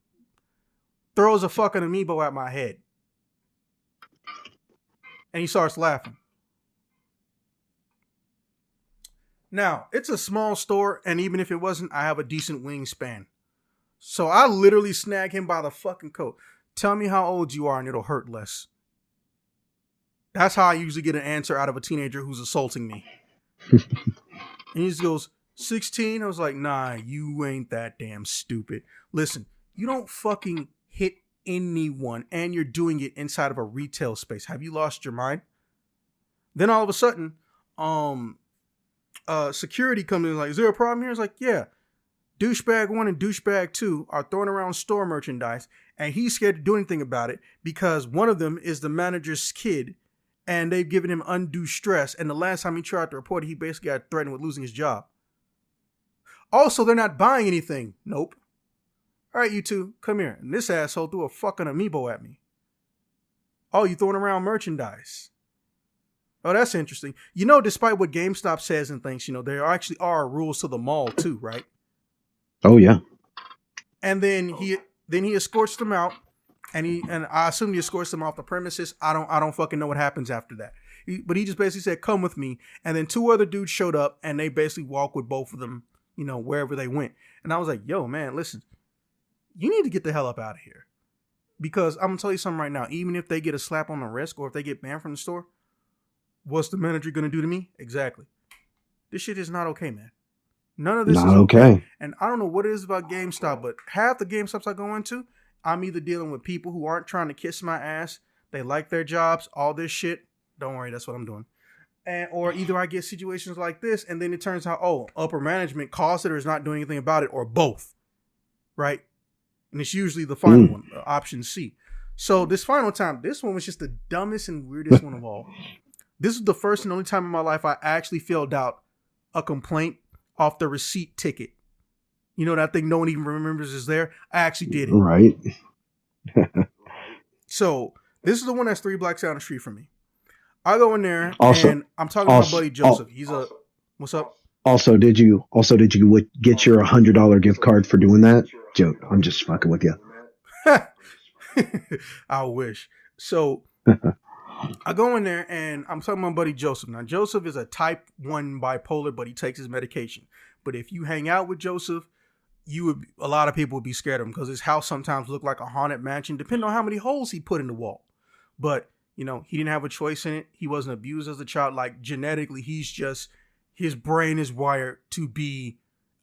throws a fucking amiibo at my head. And he starts laughing. Now, it's a small store, and even if it wasn't, I have a decent wingspan. So I literally snag him by the fucking coat. Tell me how old you are and it'll hurt less. That's how I usually get an answer out of a teenager who's assaulting me. And he just goes, 16? I was like, nah, you ain't that damn stupid. Listen, you don't fucking hit anyone and you're doing it inside of a retail space. Have you lost your mind? Then all of a sudden, security comes in like, is there a problem here? It's like, yeah. Douchebag 1 and douchebag 2 are throwing around store merchandise and he's scared to do anything about it because one of them is the manager's kid and they've given him undue stress. And the last time he tried to report it, he basically got threatened with losing his job. Also, they're not buying anything. Nope. All right, you two, come here. And this asshole threw a fucking amiibo at me. Oh, you throwing around merchandise. Oh, that's interesting. You know, despite what GameStop says and thinks, you know, there actually are rules to the mall too, right? Oh yeah. And then he escorts them out, and I assume he escorts them off the premises. I don't fucking know what happens after that. But he just basically said, "Come with me." And then 2 other dudes showed up, and they basically walked with both of them, you know, wherever they went. And I was like, "Yo, man, listen, you need to get the hell up out of here." Because I'm gonna tell you something right now. Even if they get a slap on the wrist or if they get banned from the store, what's the manager gonna do to me? Exactly. This shit is not okay, man. None of this is okay. And I don't know what it is about GameStop, but half the GameStops I go into, I'm either dealing with people who aren't trying to kiss my ass. They like their jobs, all this shit. Don't worry, that's what I'm doing. Or either I get situations like this, and then it turns out, oh, upper management caused it or is not doing anything about it, or both. Right? And it's usually the final one, option C. So this final time, this one was just the dumbest and weirdest one of all. This is the first and only time in my life I actually filled out a complaint off the receipt ticket. You know, that thing no one even remembers is there. I actually did it. Right. So this is the one that's 3 blocks down the street from me. I go in there and I'm talking to my buddy Joseph. What's up? Also, did you get your $100 gift card for doing that? Joke. I'm just fucking with you. I wish. So I go in there and I'm talking to my buddy Joseph. Now, Joseph is a type 1 bipolar, but he takes his medication. But if you hang out with Joseph, a lot of people would be scared of him because his house sometimes looked like a haunted mansion, depending on how many holes he put in the wall. But, you know, he didn't have a choice in it. He wasn't abused as a child. Like, genetically, his brain is wired to be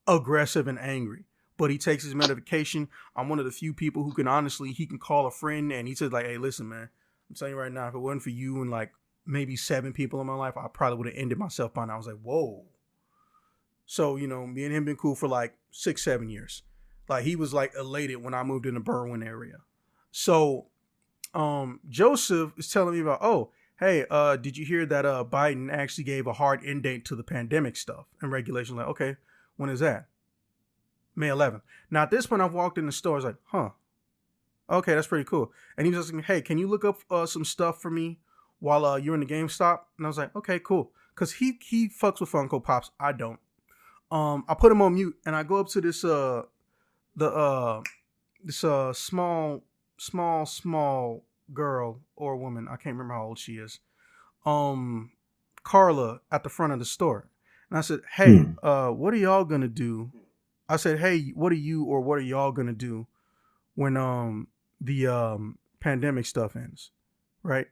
aggressive and angry. But he takes his medication. I'm one of the few people who he can call a friend and he says, like, hey, listen, man. I'm telling you right now, if it wasn't for you and like maybe 7 people in my life, I probably would have ended myself by now. I was like, whoa. So, you know, me and him been cool for like 6-7 years. Like he was like elated when I moved in the Berwyn area. So Joseph is telling me about, oh, hey, did you hear that Biden actually gave a hard end date to the pandemic stuff and regulation? Like, okay, when is that? May 11th. Now at this point I've walked in the store, I was like, huh. Okay, that's pretty cool. And he was asking me, hey, can you look up some stuff for me while you're in the GameStop? And I was like, okay, cool. Because he fucks with Funko Pops. I don't. I put him on mute and I go up to this small girl or woman. I can't remember how old she is. Carla at the front of the store. And I said, hey, what are y'all gonna do? I said, hey, what are y'all gonna do when the pandemic stuff ends, right?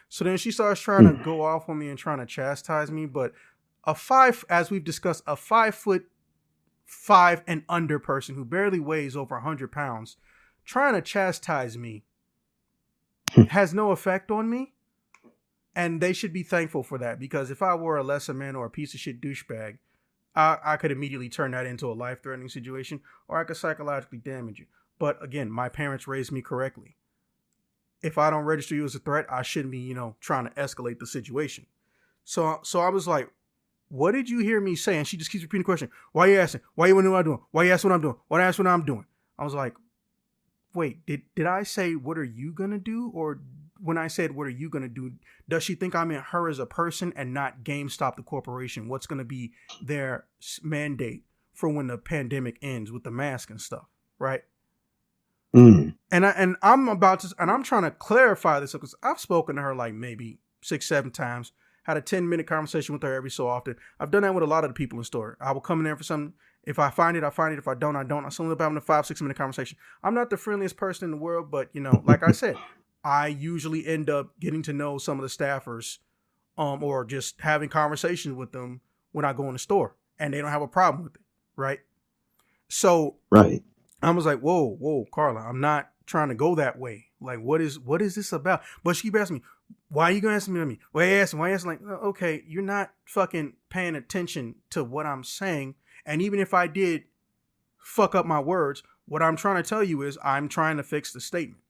So then she starts trying to go off on me and trying to chastise me, but as we've discussed, a 5'5" and under person who barely weighs over 100 pounds trying to chastise me has no effect on me, and they should be thankful for that, because if I were a lesser man or a piece of shit douchebag, I could immediately turn that into a life-threatening situation, or I could psychologically damage you. But again, my parents raised me correctly. If I don't register you as a threat, I shouldn't be, trying to escalate the situation. So I was like, what did you hear me say? And she just keeps repeating the question. Why are you asking? Why you wondering what I'm doing? Why you asking what I'm doing? Why ask what I'm doing? I was like, wait, did I say, what are you going to do? Or when I said, what are you going to do? Does she think I meant her as a person and not GameStop, the corporation? What's going to be their mandate for when the pandemic ends with the mask and stuff, right? And I'm trying to clarify this because I've spoken to her like maybe 6-7 times, had a 10-minute conversation with her every so often. I've done that with a lot of the people in the store. I will come in there for something. If I find it, I find it. If I don't, I don't. I'm still about having a 5-6 minute conversation. I'm not the friendliest person in the world, but like I said, I usually end up getting to know some of the staffers, or just having conversations with them when I go in the store, and they don't have a problem with it, right? So Right. I was like, whoa, Carla, I'm not trying to go that way. Like, what is this about? But she asked me, why are you gonna ask me? Why are you asking? Like, okay, you're not fucking paying attention to what I'm saying. And even if I did fuck up my words, what I'm trying to tell you is I'm trying to fix the statement.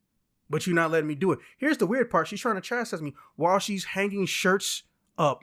But you're not letting me do it. Here's the weird part. She's trying to chastise me while she's hanging shirts up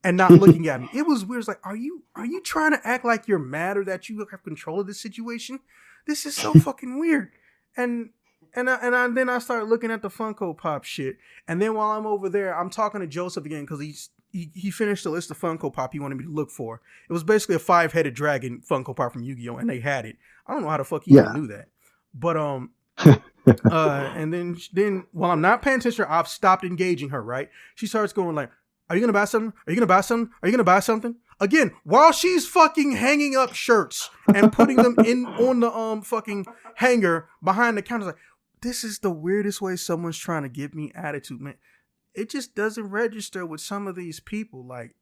and not looking at me. It was weird. It's like, are you trying to act like you're mad or that you have control of this situation? This is so fucking weird. And then I started looking at the Funko Pop shit. And then while I'm over there, I'm talking to Joseph again because he finished the list of Funko Pop he wanted me to look for. It was basically a 5-headed dragon Funko Pop from Yu-Gi-Oh! And they had it. I don't know how the fuck he even knew that. But and then while I'm not paying attention, I've stopped engaging her, right? She starts going like, are you gonna buy something? Are you gonna buy something? Are you gonna buy something? Again, while she's fucking hanging up shirts and putting them on the fucking hanger behind the counter. Like, this is the weirdest way someone's trying to give me attitude, man. It just doesn't register with some of these people. Like,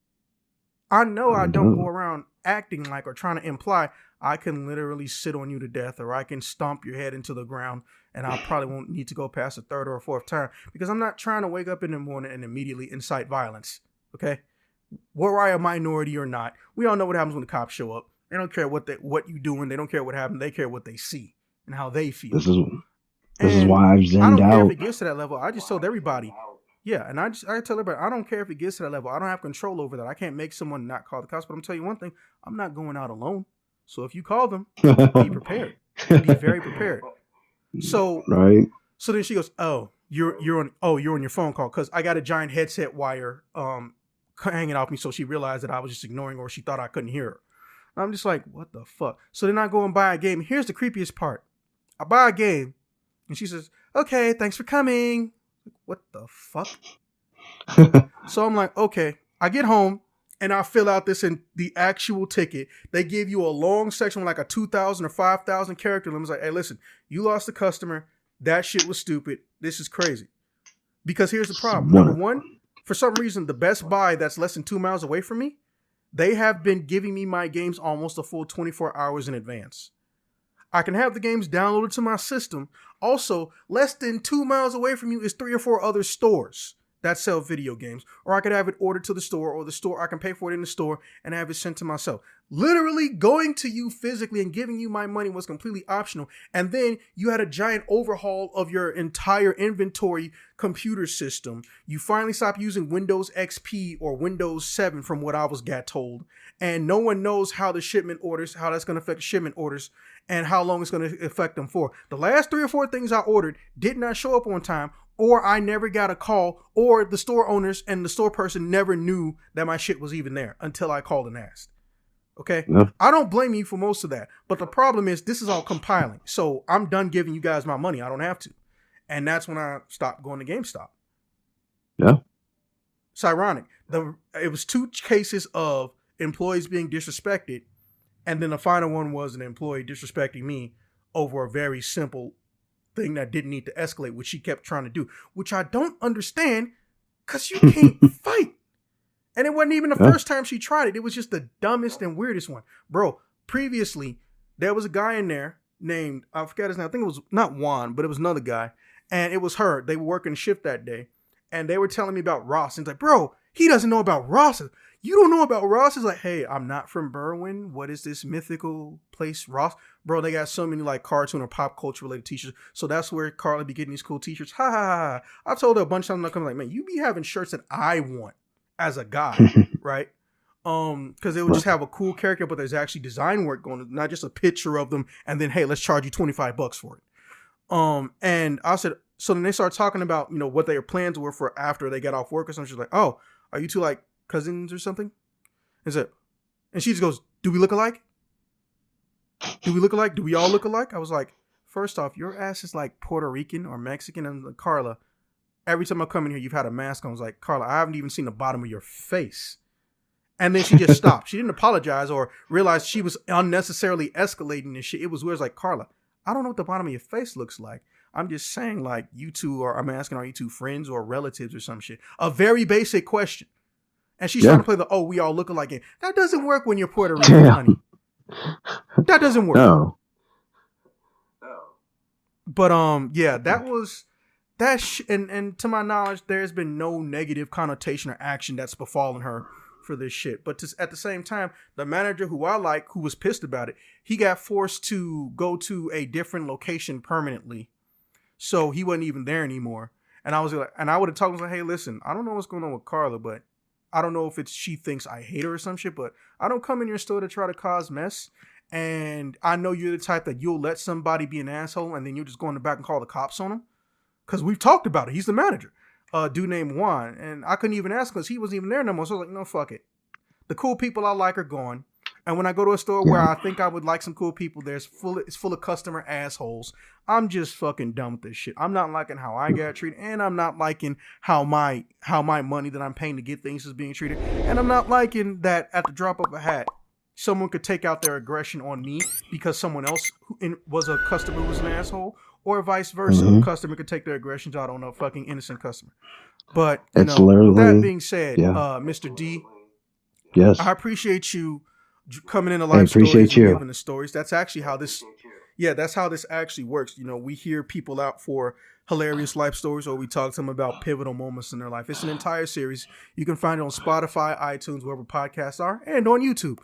I know I don't go around acting like or trying to imply I can literally sit on you to death, or I can stomp your head into the ground, and I probably won't need to go past a third or a fourth time, because I'm not trying to wake up in the morning and immediately incite violence. Okay, were I a minority or not, we all know what happens when the cops show up. They don't care what you doing. They don't care what happened. They care what they see and how they feel. This is why I've zenned out. I don't care if it gets to that level. I just told everybody. Yeah, and I tell everybody, I don't care if it gets to that level. I don't have control over that. I can't make someone not call the cops. But I'm telling you one thing, I'm not going out alone. So if you call them, be prepared. Be very prepared. So right. So then she goes, "Oh, you're on your phone call," because I got a giant headset wire hanging off me. So she realized that I was just ignoring her, or she thought I couldn't hear her. And I'm just like, what the fuck? So then I go and buy a game. Here's the creepiest part. I buy a game, and she says, "Okay, thanks for coming." What the fuck? So I'm like, okay. I get home and I fill out the actual ticket. They give you a long section with like a 2,000 or 5,000 character limit. Like, hey, listen, you lost a customer. That shit was stupid. This is crazy. Because here's the problem. Number one, for some reason, the Best Buy that's less than 2 miles away from me, they have been giving me my games almost a full 24 hours in advance. I can have the games downloaded to my system. Also, less than 2 miles away from you is 3 or 4 other stores that sell video games. Or I could have it ordered to the store, or the store, I can pay for it in the store and have it sent to myself. Literally going to you physically and giving you my money was completely optional. And then you had a giant overhaul of your entire inventory computer system. You finally stopped using Windows XP or Windows 7 from what I got told. And no one knows how the shipment orders, how that's going to affect the shipment orders, and how long it's going to affect them for. The last 3 or 4 things I ordered did not show up on time, or I never got a call, or the store owners and the store person never knew that my shit was even there until I called and asked. Okay? Yep. I don't blame you for most of that, but the problem is this is all compiling. So I'm done giving you guys my money. I don't have to. And that's when I stopped going to GameStop. Yeah. It's ironic. It was 2 cases of employees being disrespected, and then the final one was an employee disrespecting me over a very simple thing that didn't need to escalate, which she kept trying to do, which I don't understand, because you can't fight. And it wasn't even the first time she tried it. It was just the dumbest and weirdest one. Bro, previously, there was a guy in there named, I forgot his name, I think it was not Juan, but it was another guy, and it was her. They were working shift that day, and they were telling me about Ross, and it's like, bro, he doesn't know about Ross. You don't know about Ross? It's like, hey, I'm not from Berwyn. What is this mythical place, Ross? Bro, they got so many like cartoon or pop culture related t-shirts. So that's where Carly be getting these cool t-shirts. Ha ha ha. I told her a bunch of times, I'm like, man, you be having shirts that I want as a guy, right? Because they would just have a cool character, but there's actually design work going on, not just a picture of them, and then, hey, let's charge you $25 for it. And I said, so then they started talking about, what their plans were for after they got off work or something. She's like, oh, are you two like cousins or something? And she just goes, do we look alike? Do we look alike? Do we all look alike? I was like, first off, your ass is like Puerto Rican or Mexican. And like, Carla, every time I come in here, you've had a mask on. I was like, Carla, I haven't even seen the bottom of your face. And then she just stopped. She didn't apologize or realize she was unnecessarily escalating this shit. It was weird. It was like, Carla, I don't know what the bottom of your face looks like. I'm just saying, like, you two are, I'm asking, are you two friends or relatives or some shit? A very basic question. And she's trying to play the, oh, we all look alike game. That doesn't work when you're Puerto Rican, honey. That doesn't work. No. But yeah, that was that. And to my knowledge, there's been no negative connotation or action that's befallen her for this shit. But at the same time, the manager who I like, who was pissed about it, he got forced to go to a different location permanently, so he wasn't even there anymore. And I was like, and I would have talked to him, like, hey, listen, I don't know what's going on with Carla, but I don't know if it's she thinks I hate her or some shit, but I don't come in your store to try to cause mess. And I know you're the type that you'll let somebody be an asshole and then you'll just go in the back and call the cops on him. Because we've talked about it. He's the manager. Dude named Juan. And I couldn't even ask because he wasn't even there no more. So I was like, no, fuck it. The cool people I like are gone. And when I go to a store where I think I would like some cool people, it's full of customer assholes. I'm just fucking done with this shit. I'm not liking how I got treated, and I'm not liking how my money that I'm paying to get things is being treated. And I'm not liking that at the drop of a hat, someone could take out their aggression on me because someone else was a customer who was an asshole, or vice versa. A customer could take their aggressions out on a fucking innocent customer. But with that being said, Mr. D, yes, I appreciate you coming in to live stories and giving the stories. That's actually how this, that's how this actually works. You know, we hear people out for hilarious life stories, or we talk to them about pivotal moments in their life. It's an entire series. You can find it on Spotify, iTunes, wherever podcasts are, and on YouTube.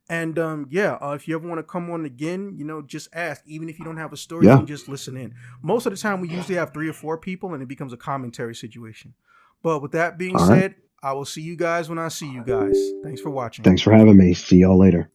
And if you ever want to come on again, just ask. Even if you don't have a story, you can just listen in. Most of the time, we usually have 3 or 4 people, and it becomes a commentary situation. But with that being said, I will see you guys when I see you guys. Thanks for watching. Thanks for having me. See y'all later.